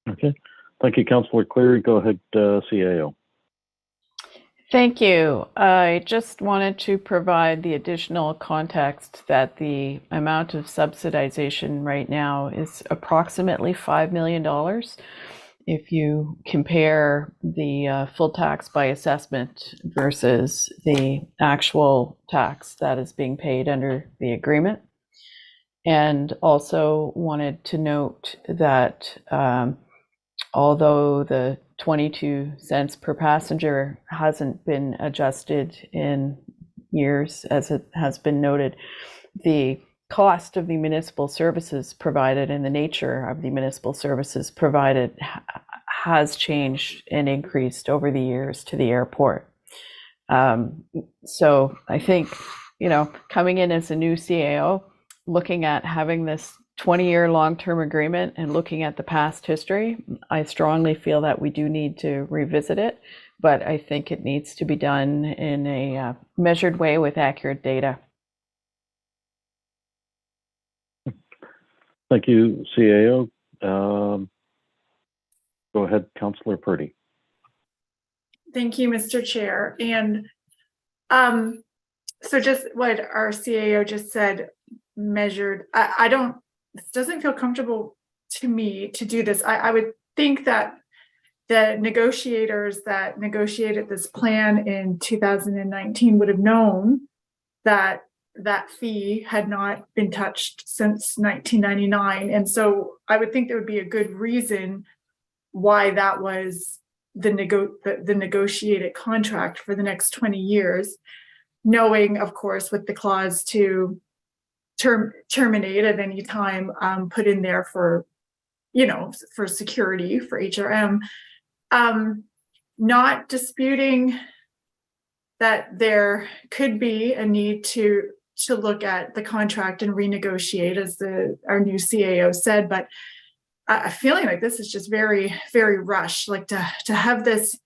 A: Okay. Thank you, Councillor Cleary. Go ahead, CAO.
S: Thank you. I just wanted to provide the additional context that the amount of subsidization right now is approximately $5 million. If you compare the full tax by assessment versus the actual tax that is being paid under the agreement. And also wanted to note that although the 22 cents per passenger hasn't been adjusted in years, as it has been noted, the cost of the municipal services provided and the nature of the municipal services provided has changed and increased over the years to the airport. So I think, coming in as a new CAO, looking at having this 20-year long-term agreement and looking at the past history, I strongly feel that we do need to revisit it, but I think it needs to be done in a measured way with accurate data.
A: Thank you, CAO. Go ahead, Councillor Purdy.
C: Thank you, Mr. Chair. And so just what our CAO just said, measured, this doesn't feel comfortable to me to do this. I would think that the negotiators that negotiated this plan in 2019 would have known that that fee had not been touched since 1999. And so I would think there would be a good reason why that was the negotiated contract for the next 20 years, knowing, of course, with the clause to terminate at any time, put in there for, for security for HRM. Not disputing that there could be a need to look at the contract and renegotiate, as our new CAO said, but I'm feeling like this is just very, very rushed. Like to have this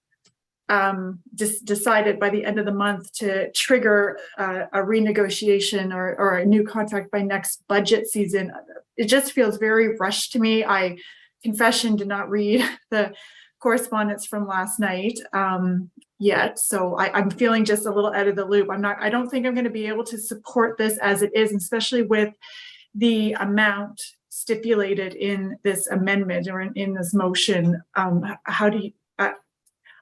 C: decided by the end of the month to trigger a renegotiation or a new contract by next budget season. It just feels very rushed to me. I confession did not read the correspondence from last night yet, so I'm feeling just a little out of the loop. I don't think I'm going to be able to support this as it is, especially with the amount stipulated in this amendment or in this motion. How do you?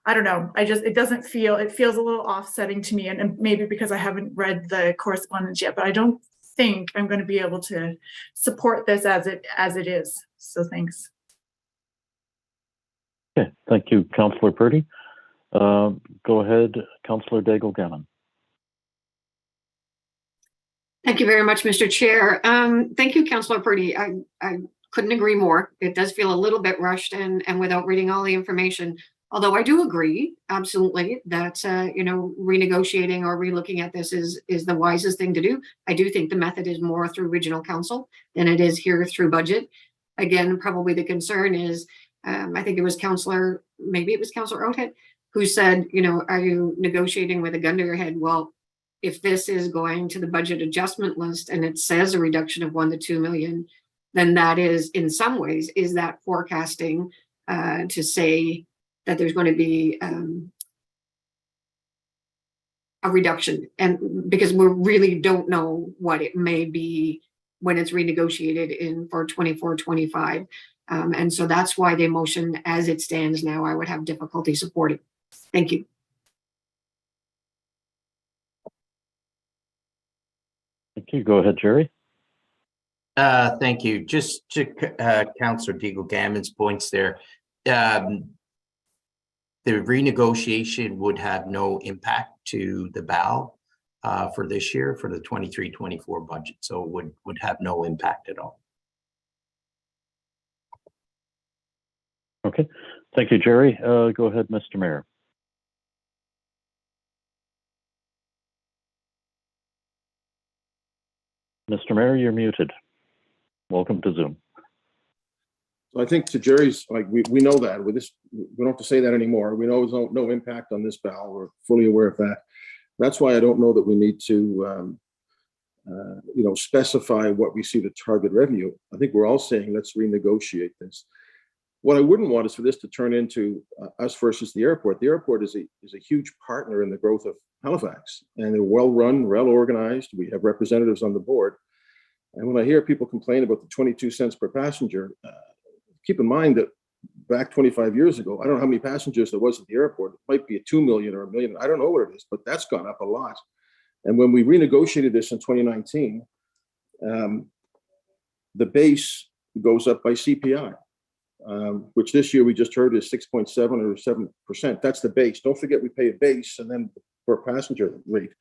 C: I don't know. It feels a little offsetting to me, and maybe because I haven't read the correspondence yet, but I don't think I'm going to be able to support this as it is. So thanks.
A: Okay, thank you, Councillor Purdy. Go ahead, Councillor Daigle-Gannon.
B: Thank you very much, Mr. Chair. Thank you, Councillor Purdy. I couldn't agree more. It does feel a little bit rushed and without reading all the information. Although I do agree, absolutely, that renegotiating or relooking at this is the wisest thing to do. I do think the method is more through regional council than it is here through budget. Again, probably the concern is, I think it was Councillor Oathead, who said, are you negotiating with a gun to your head? Well, if this is going to the budget adjustment list and it says a reduction of 1 to 2 million, then that is, in some ways, is that forecasting to say that there's going to be a reduction, and because we really don't know what it may be when it's renegotiated for 24-25, and so that's why the motion as it stands now I would have difficulty supporting. Thank you.
A: Thank you. Go ahead, Jerry.
N: Thank you. Just to Councillor Daigle-Gannon's points there. The renegotiation would have no impact to the BAL for this year, for the 23-24 budget. So it would have no impact at all.
A: Okay, thank you, Jerry. Go ahead, Mr. Mayor. Mr. Mayor, you're muted. Welcome to Zoom.
M: So I think to Jerry's, we know that we don't have to say that anymore. We know there's no impact on this BAL. We're fully aware of that. That's why I don't know that we need to, specify what we see the target revenue. I think we're all saying let's renegotiate this. What I wouldn't want is for this to turn into us versus the airport. The airport is a huge partner in the growth of Halifax, and they're well run, well organized. We have representatives on the board, and when I hear people complain about the 22 cents per passenger. Keep in mind that back 25 years ago, I don't know how many passengers there was at the airport. It might be a 2 million or a million. I don't know what it is, but that's gone up a lot. And when we renegotiated this in 2019, the base goes up by CPI, which this year we just heard is 6.7 or 7%. That's the base. Don't forget we pay a base and then per passenger rate.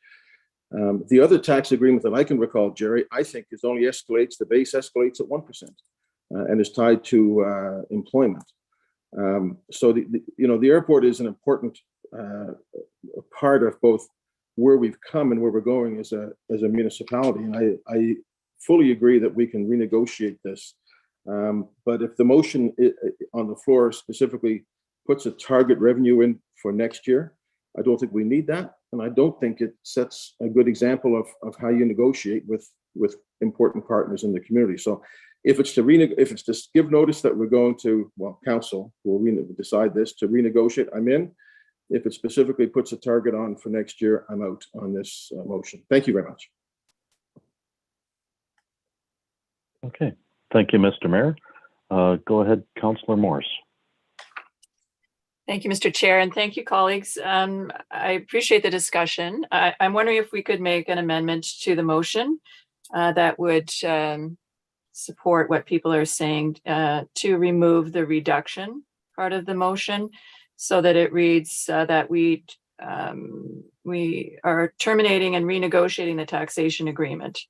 M: The other tax agreement that I can recall, Jerry, I think is only escalates, the base escalates at 1%. And is tied to employment. So the airport is an important part of both where we've come and where we're going as a municipality. And I fully agree that we can renegotiate this. But if the motion on the floor specifically puts a target revenue in for next year, I don't think we need that. And I don't think it sets a good example of how you negotiate with important partners in the community. So if it's to give notice that we're going to, council will decide this to renegotiate, I'm in. If it specifically puts a target on for next year, I'm out on this motion. Thank you very much.
A: Okay, thank you, Mr. Mayor. Go ahead, Councillor Morse.
G: Thank you, Mr. Chair, and thank you, colleagues. I appreciate the discussion. I'm wondering if we could make an amendment to the motion that would support what people are saying to remove the reduction part of the motion so that it reads that we are terminating and renegotiating the taxation agreement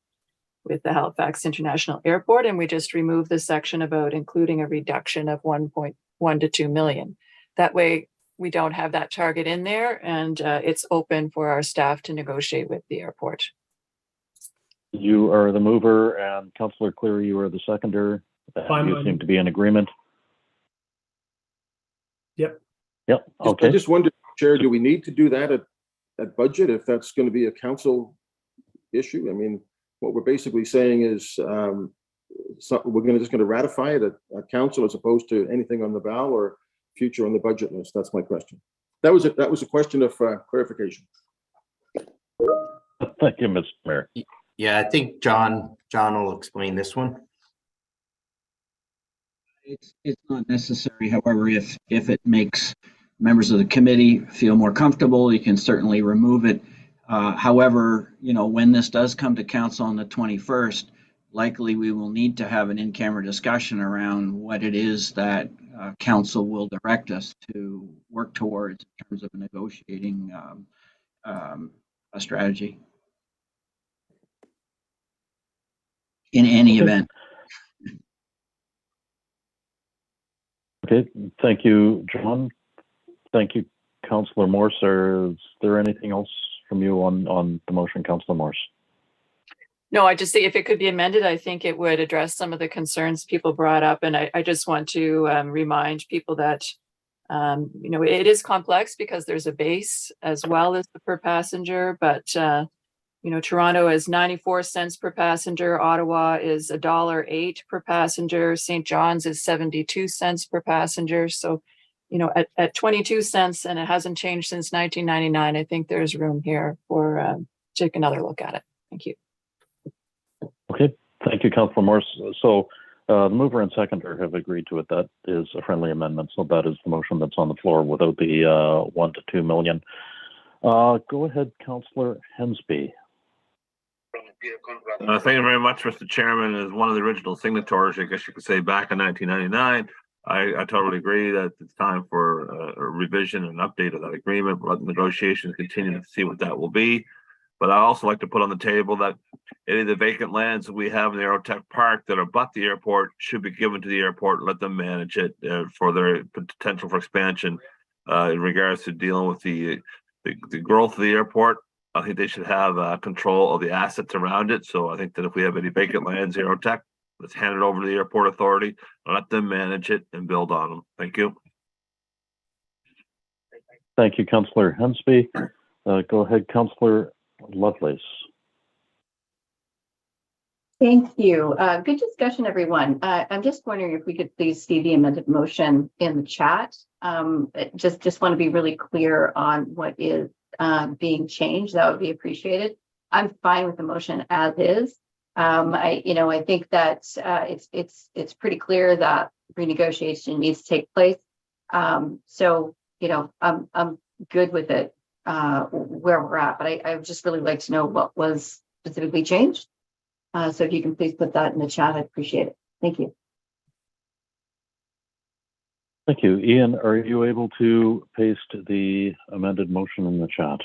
G: with the Halifax International Airport, and we just remove the section about including a reduction of 1.1 to 2 million. That way we don't have that target in there, and it's open for our staff to negotiate with the airport.
A: You are the mover, and Councillor Cleary, you are the seconder. You seem to be in agreement.
F: Yep.
A: Yep. Okay.
M: I just wondered, Chair, do we need to do that at budget if that's going to be a council issue? I mean, what we're basically saying is we're just going to ratify it at council as opposed to anything on the ballot or future on the budget list. That's my question. That was a question of clarification.
A: Thank you, Mr. Mayor.
N: Yeah, I think John will explain this one.
T: It's not necessary. However, if it makes members of the committee feel more comfortable, you can certainly remove it. However, when this does come to council on the 21st, likely we will need to have an in-camera discussion around what it is that council will direct us to work towards in terms of negotiating a strategy. In any event.
A: Okay, thank you, John. Thank you, Councillor Morse. Is there anything else from you on the motion, Councillor Morse?
G: No, I just think if it could be amended, I think it would address some of the concerns people brought up. And I just want to remind people that, it is complex because there's a base as well as the per passenger, but Toronto is 94 cents per passenger. Ottawa is $1.08 per passenger. St. John's is 72 cents per passenger. So, at 22 cents, and it hasn't changed since 1999, I think there's room here for take another look at it. Thank you.
A: Okay, thank you, Councillor Morse. So the mover and seconder have agreed to it. That is a friendly amendment. So that is the motion that's on the floor without the 1 to 2 million. Go ahead, Councillor Hensby.
O: Thank you very much, Mr. Chairman. As one of the original signatories, I guess you could say back in 1999, I totally agree that it's time for a revision and update of that agreement. Let the negotiations continue to see what that will be. But I also like to put on the table that any of the vacant lands that we have in the Aerotech Park that abut the airport should be given to the airport and let them manage it for their potential for expansion in regards to dealing with the growth of the airport. I think they should have control of the assets around it. So I think that if we have any vacant lands, Aerotech, let's hand it over to the airport authority, let them manage it and build on them. Thank you.
A: Thank you, Councillor Hensby. Go ahead, Councillor Lovelace.
J: Thank you. Good discussion, everyone. I'm just wondering if we could please see the amended motion in the chat. Just want to be really clear on what is being changed. That would be appreciated. I'm fine with the motion as is. I think that it's pretty clear that renegotiation needs to take place. I'm good with it where we're at, but I would just really like to know what was specifically changed. So if you can please put that in the chat, I'd appreciate it. Thank you.
A: Thank you. Ian, are you able to paste the amended motion in the chat?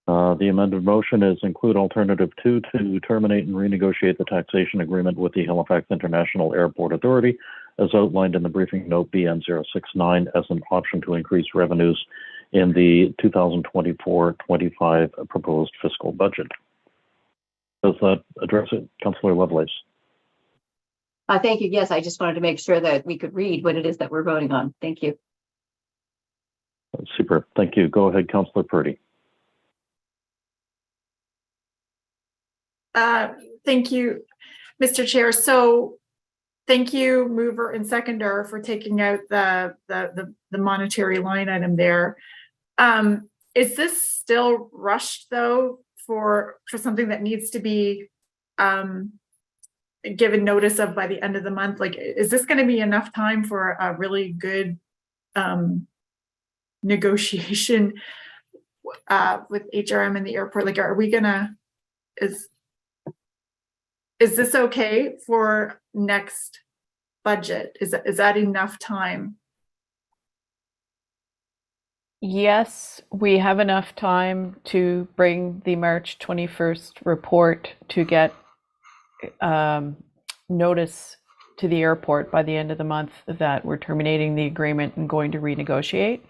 A: The amended motion is include alternative 2 to terminate and renegotiate the taxation agreement with the Halifax International Airport Authority as outlined in the briefing note BN 069 as an option to increase revenues in the 2024-25 proposed fiscal budget. Does that address it, Councillor Lovelace?
J: Thank you. Yes, I just wanted to make sure that we could read what it is that we're voting on. Thank you.
A: Super. Thank you. Go ahead, Councillor Purdy.
C: Thank you, Mr. Chair. So thank you, mover and seconder, for taking out the monetary line item there. Is this still rushed though for something that needs to be given notice of by the end of the month? Like, is this going to be enough time for a really good negotiation with HRM and the airport? Like, are we gonna is this okay for next budget? Is that enough time?
S: Yes, we have enough time to bring the March 21st report to get notice to the airport by the end of the month that we're terminating the agreement and going to renegotiate.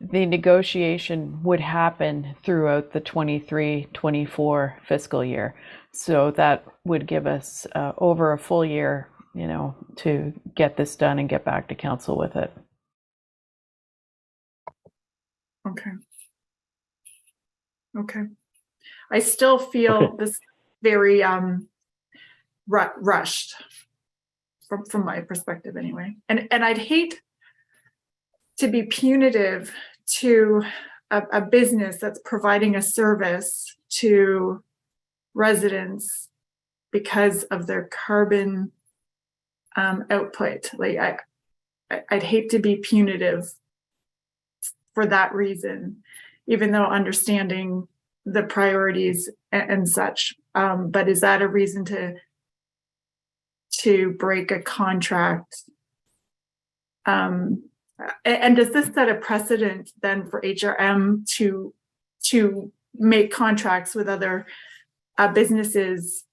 S: The negotiation would happen throughout the 23-24 fiscal year. So that would give us over a full year, to get this done and get back to council with it.
C: Okay. I still feel this very rushed from my perspective anyway. And I'd hate to be punitive to a business that's providing a service to residents because of their carbon output. Like I'd hate to be punitive for that reason, even though understanding the priorities and such. But is that a reason to break a contract? And does this set a precedent then for HRM to make contracts with other businesses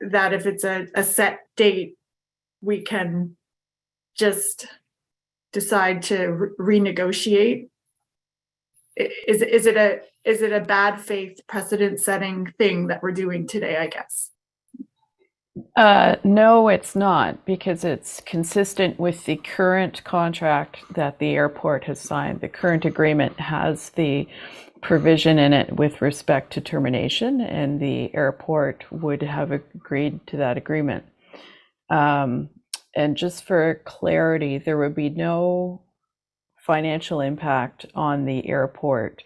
C: that if it's a set date, we can just decide to renegotiate? Is it a bad faith precedent setting thing that we're doing today, I guess?
S: No, it's not, because it's consistent with the current contract that the airport has signed. The current agreement has the provision in it with respect to termination, and the airport would have agreed to that agreement. And just for clarity, there would be no financial impact on the airport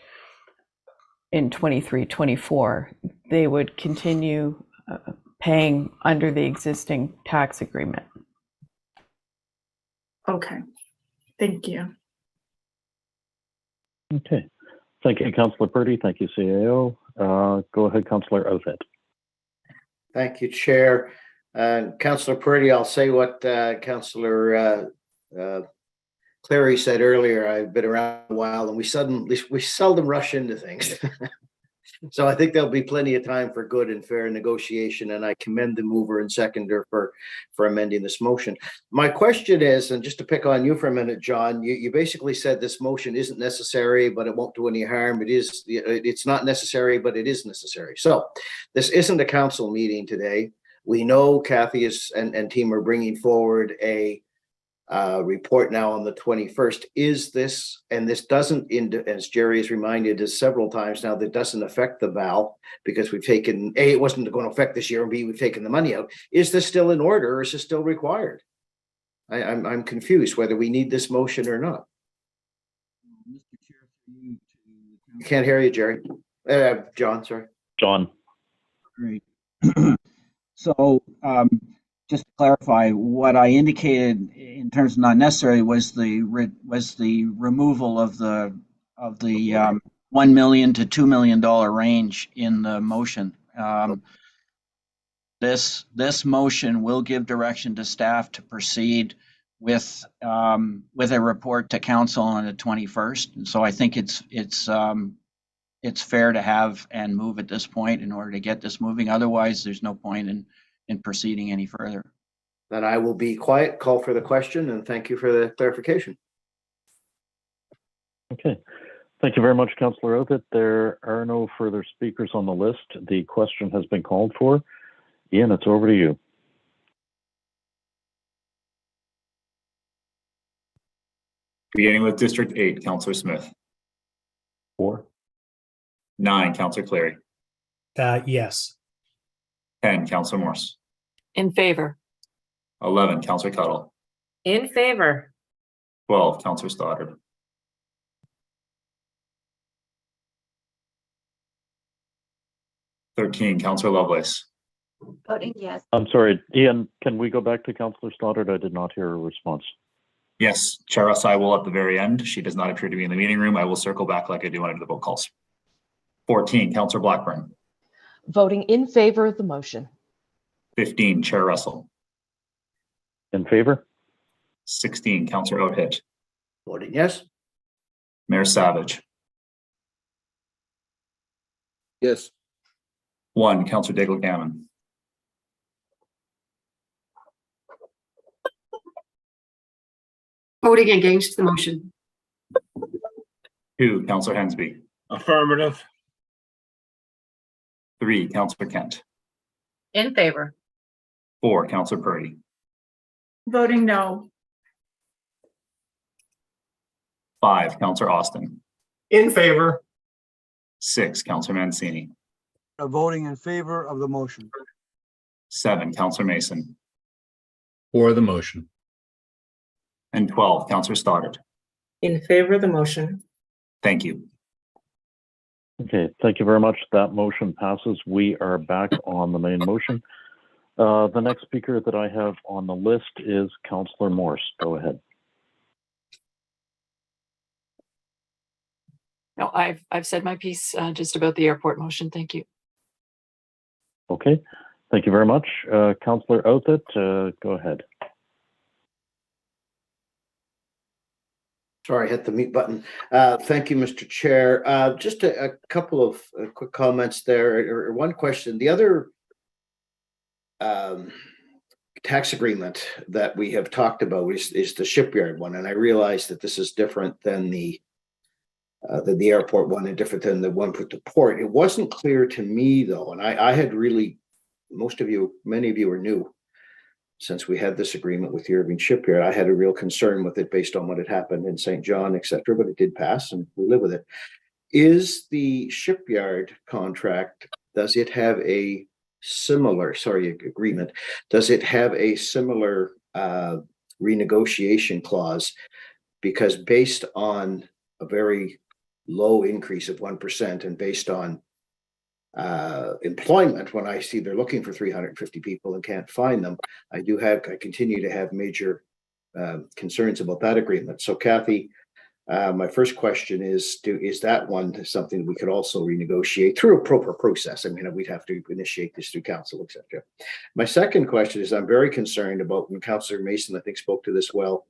S: in 23-24. They would continue paying under the existing tax agreement.
C: Okay, thank you.
A: Okay, thank you, Councillor Purdy. Thank you, CAO. Go ahead, Councillor Outfit.
L: Thank you, Chair. Councillor Purdy, I'll say what Councillor Clary said earlier. I've been around a while, and we seldom rush into things. So I think there'll be plenty of time for good and fair negotiation, and I commend the mover and seconder for amending this motion. My question is, and just to pick on you for a minute, John, you basically said this motion isn't necessary, but it won't do any harm. It's not necessary, but it is necessary. So this isn't a council meeting today. We know Kathy and team are bringing forward a report now on the 21st. Is this, and this doesn't, as Jerry has reminded us several times now, that doesn't affect the VAL because we've taken, A, it wasn't going to affect this year, and B, we've taken the money out. Is this still in order, or is this still required? I'm confused whether we need this motion or not. Can't hear you, Jerry. John, sorry.
A: John.
T: Great. So just to clarify, what I indicated in terms of not necessary was the removal of the $1 million to $2 million range in the motion. This motion will give direction to staff to proceed with a report to council on the 21st. And so I think it's fair to have and move at this point in order to get this moving. Otherwise, there's no point in proceeding any further.
L: Then I will be quiet, call for the question, and thank you for the clarification.
A: Okay, thank you very much, Councillor Outfit. There are no further speakers on the list. The question has been called for. Ian, it's over to you.
R: Beginning with District 8, Councillor Smith.
A: 4.
R: 9, Councillor Clary.
F: Yes.
R: 10, Councillor Morse.
G: In favor.
R: 11, Councillor Tuttle.
H: In favor.
R: 12, Councillor Stoddard. 13, Councillor Lovelace.
J: Voting yes.
A: I'm sorry, Ian, can we go back to Councillor Stoddard? I did not hear a response.
R: Yes, Chair Asai will at the very end. She does not appear to be in the meeting room. I will circle back like I do under the vote calls. 14, Councillor Blackburn.
K: Voting in favor of the motion.
R: 15, Chair Russell.
A: In favor?
R: 16, Councillor Outhit.
L: Voting yes.
R: Mayor Savage.
M: Yes.
R: 1, Councillor Daigle Gammon.
B: Voting against the motion.
R: 2, Councillor Hensby.
O: Affirmative.
R: 3, Councillor Kent.
I: In favor.
R: 4, Councillor Purdy.
C: Voting no.
R: 5, Councillor Austin.
U: In favor.
R: 6, Councillor Mancini.
D: Voting in favor of the motion.
R: 7, Councillor Mason.
E: For the motion.
R: And 12, Councillor Stoddart.
I: In favor of the motion.
R: Thank you.
A: Okay, thank you very much. That motion passes. We are back on the main motion. The next speaker that I have on the list is Councillor Morse. Go ahead.
G: No, I've said my piece just about the airport motion. Thank you.
A: Okay, thank you very much. Councillor Outhit, go ahead.
L: Sorry, I hit the mute button. Thank you, Mr. Chair. Just a couple of quick comments there, or one question. The other tax agreement that we have talked about is the shipyard one, and I realize that this is different than the airport one and different than the one with the port. It wasn't clear to me though, and I had really, many of you are new since we had this agreement with the Irving Shipyard. I had a real concern with it based on what had happened in St. John, et cetera, but it did pass and we live with it. Is the shipyard contract, does it have a similar, agreement, does it have a similar renegotiation clause? Because based on a very low increase of 1% and based on employment, when I see they're looking for 350 people and can't find them, I continue to have major concerns about that agreement. So Kathy, my first question is that one something we could also renegotiate through a proper process? I mean, we'd have to initiate this through council, etc. My second question is I'm very concerned about, when Councillor Mason, I think, spoke to this well,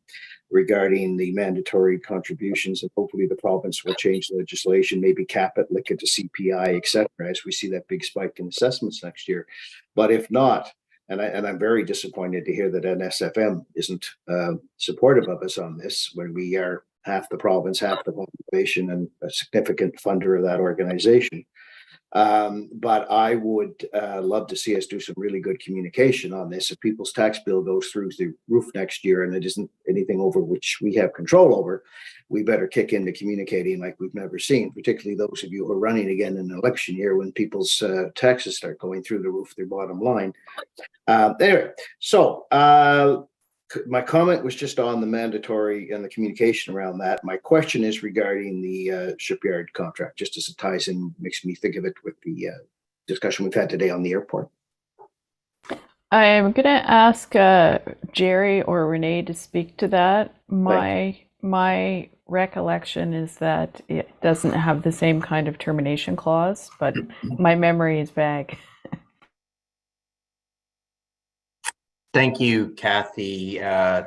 L: regarding the mandatory contributions, and hopefully the province will change the legislation, maybe cap it, link it to CPI, etc., as we see that big spike in assessments next year. But if not, and I'm very disappointed to hear that NSFM isn't supportive of us on this, when we are half the province, half the population, and a significant funder of that organization. But I would love to see us do some really good communication on this. If people's tax bill goes through the roof next year and it isn't anything over which we have control over, we better kick into communicating like we've never seen, particularly those of you who are running again in an election year when people's taxes start going through the roof, their bottom line. My comment was just on the mandatory and the communication around that. My question is regarding the shipyard contract, just as it ties in, makes me think of it with the discussion we've had today on the airport.
S: I'm going to ask Jerry or Renee to speak to that. My recollection is that it doesn't have the same kind of termination clause, but my memory is vague.
N: Thank you, Kathy,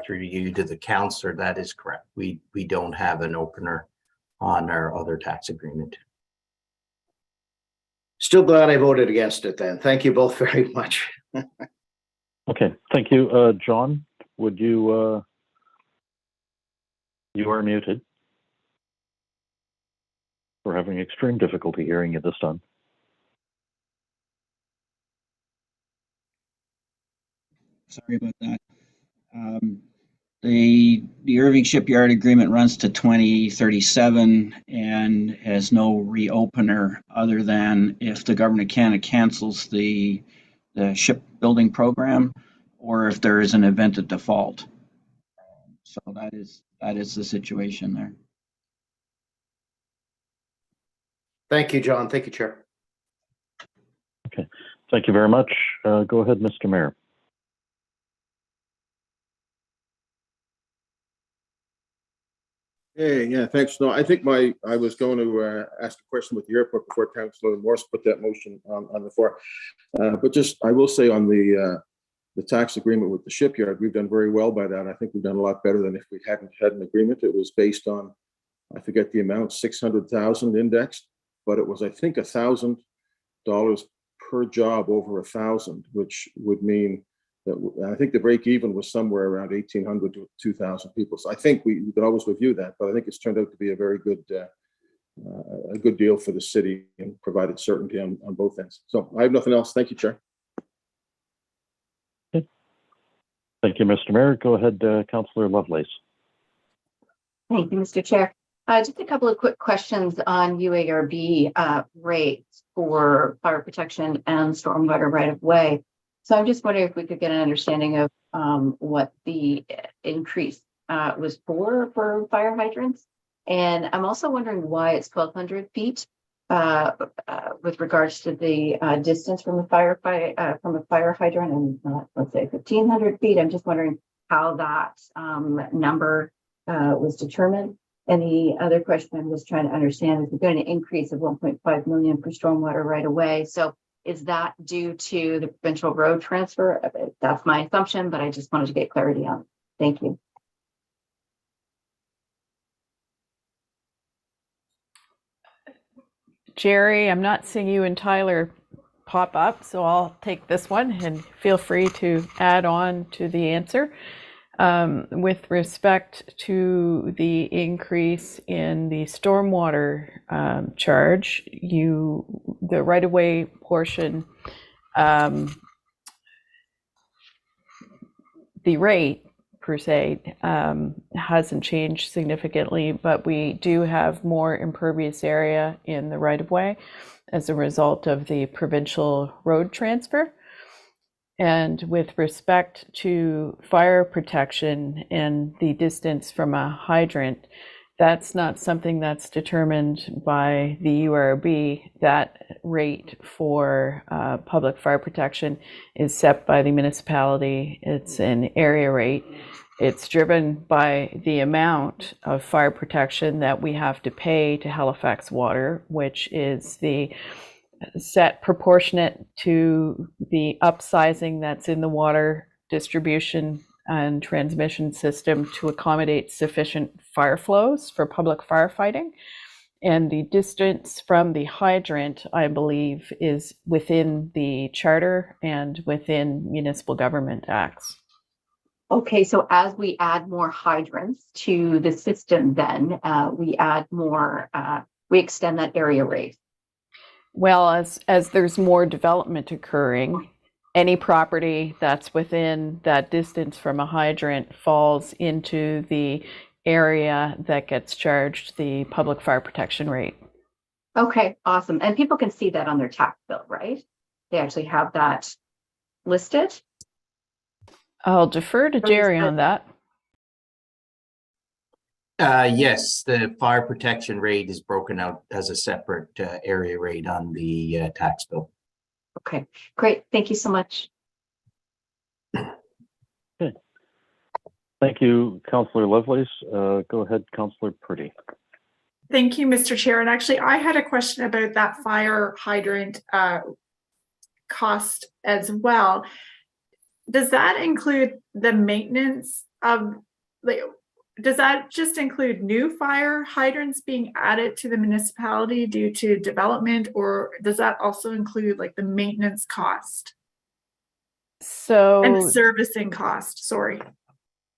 N: through you to the councillor. That is correct. We don't have an opener on our other tax agreement.
L: Still glad I voted against it then. Thank you both very much.
A: Okay, thank you. John, would you, you are muted. We're having extreme difficulty hearing you this time.
T: Sorry about that. The Irving Shipyard agreement runs to 2037 and has no reopener other than if the government of Canada cancels the shipbuilding program, or if there is an event of default. So that is the situation there.
L: Thank you, John. Thank you, Chair.
A: Okay, thank you very much. Go ahead, Mr. Mayor.
M: Hey, yeah, thanks. No, I think I was going to ask a question with the airport before Councillor Morse put that motion on the floor. But just, I will say on the the tax agreement with the shipyard, we've done very well by that. I think we've done a lot better than if we hadn't had an agreement. It was based on, I forget the amount, 600,000 indexed, but it was, I think, $1,000 per job over 1,000, which would mean that I think the break even was somewhere around 1,800 to 2,000 people. So I think we could always review that, but I think it's turned out to be a very good a good deal for the city and provided certainty on both ends. So I have nothing else. Thank you, Chair.
A: Okay. Thank you, Mr. Mayor. Go ahead, Councillor Lovelace.
J: Thank you, Mr. Chair. Just a couple of quick questions on UARB rates for fire protection and stormwater right of way. So I'm just wondering if we could get an understanding of what the increase was for fire hydrants. And I'm also wondering why it's 1,200 feet with regards to the distance from a fire hydrant and let's say 1,500 feet. I'm just wondering how that number was determined. And the other question I'm just trying to understand is we've got an increase of 1.5 million for stormwater right away. So is that due to the provincial road transfer? That's my assumption, but I just wanted to get clarity on it. Thank you.
S: Jerry, I'm not seeing you and Tyler pop up, so I'll take this one and feel free to add on to the answer. With respect to the increase in the stormwater charge, the right-of-way portion, the rate per se hasn't changed significantly, but we do have more impervious area in the right-of-way as a result of the provincial road transfer. And with respect to fire protection and the distance from a hydrant, that's not something that's determined by the URB. That rate for public fire protection is set by the municipality. It's an area rate. It's driven by the amount of fire protection that we have to pay to Halifax Water, which is the set proportionate to the upsizing that's in the water distribution and transmission system to accommodate sufficient fire flows for public firefighting. And the distance from the hydrant, I believe, is within the charter and within municipal government acts.
J: Okay, so as we add more hydrants to the system, then we add more, we extend that area rate.
S: Well, as there's more development occurring, any property that's within that distance from a hydrant falls into the area that gets charged the public fire protection rate.
J: Okay, awesome. And people can see that on their tax bill, right? They actually have that listed.
S: I'll defer to Jerry on that.
N: Yes, the fire protection rate is broken out as a separate area rate on the tax bill.
J: Okay, great. Thank you so much.
A: Okay. Thank you, Councillor Lovelace. Go ahead, Councillor Purdy.
C: Thank you, Mr. Chair. And actually, I had a question about that fire hydrant cost as well. Does that include the maintenance of, does that just include new fire hydrants being added to the municipality due to development, or does that also include like the maintenance cost? And servicing cost, sorry.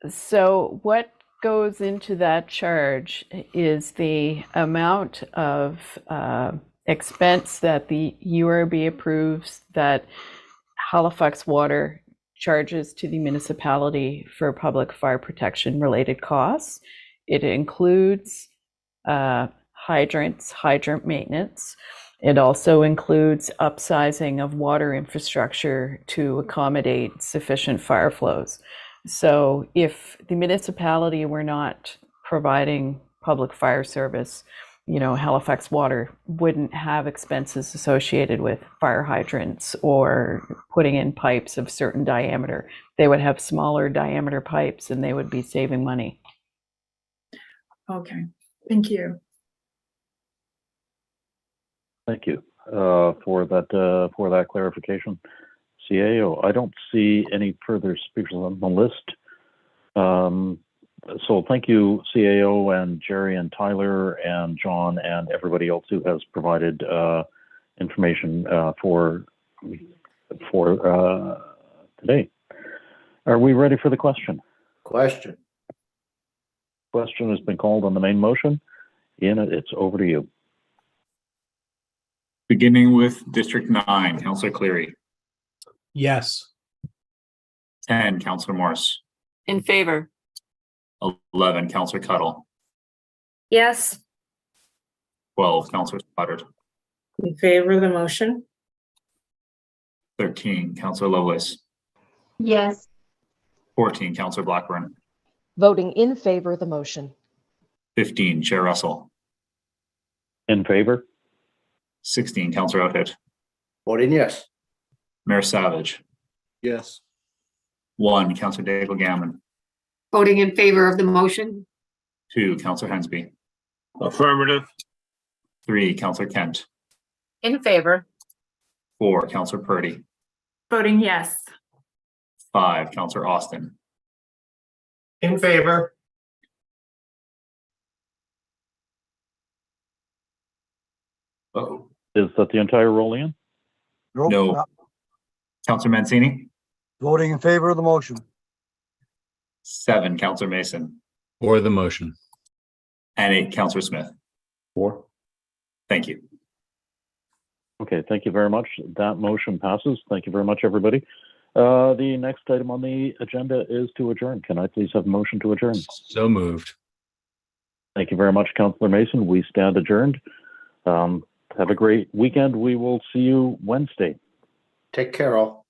S: So what goes into that charge is the amount of expense that the URB approves that Halifax Water charges to the municipality for public fire protection related costs. It includes hydrant maintenance. It also includes upsizing of water infrastructure to accommodate sufficient fire flows. So if the municipality were not providing public fire service, you know, Halifax Water wouldn't have expenses associated with fire hydrants or putting in pipes of certain diameter. They would have smaller diameter pipes and they would be saving money.
C: Okay, thank you.
A: Thank you for that clarification. CAO. I don't see any further speakers on the list. So thank you, CAO and Jerry and Tyler and John and everybody else who has provided information for today. Are we ready for the question?
L: Question.
A: Question has been called on the main motion. Ian, it's over to you.
R: Beginning with District 9, Councillor Cleary.
F: Yes.
R: 10, Councillor Morse.
G: In favor.
R: 11, Councillor Cuttle.
H: Yes.
R: 12, Councillor Stoddard.
I: In favor of the motion?
R: 13, Councillor Lovelace.
J: Yes.
R: 14, Councillor Blackburn.
K: Voting in favor of the motion.
R: 15, Chair Russell.
A: In favor?
R: 16, Councillor Outhitt.
L: Voting yes.
R: Mayor Savage.
M: Yes.
R: 1, Councillor Daigle Gammon.
B: Voting in favor of the motion.
R: 2, Councillor Hensby.
O: Affirmative.
R: 3, Councillor Kent.
I: In favor.
R: 4, Councillor Purdy.
C: Voting yes.
R: 5, Councillor Austin.
U: In favor.
R: Uh-oh.
A: Is that the entire roll in?
D: Nope,
R: No.
D: not
R: Councillor Mancini.
D: voting in favor of the motion.
R: 7, Councillor Mason.
E: For the motion.
R: And 8, Councillor Smith.
A: For.
R: Thank you.
A: Okay, thank you very much. That motion passes. Thank you very much, everybody. The next item on the agenda is to adjourn. Can I please have a motion to adjourn?
E: So moved.
A: Thank you very much, Councillor Mason. We stand adjourned. Have a great weekend. We will see you Wednesday.
L: Take care all.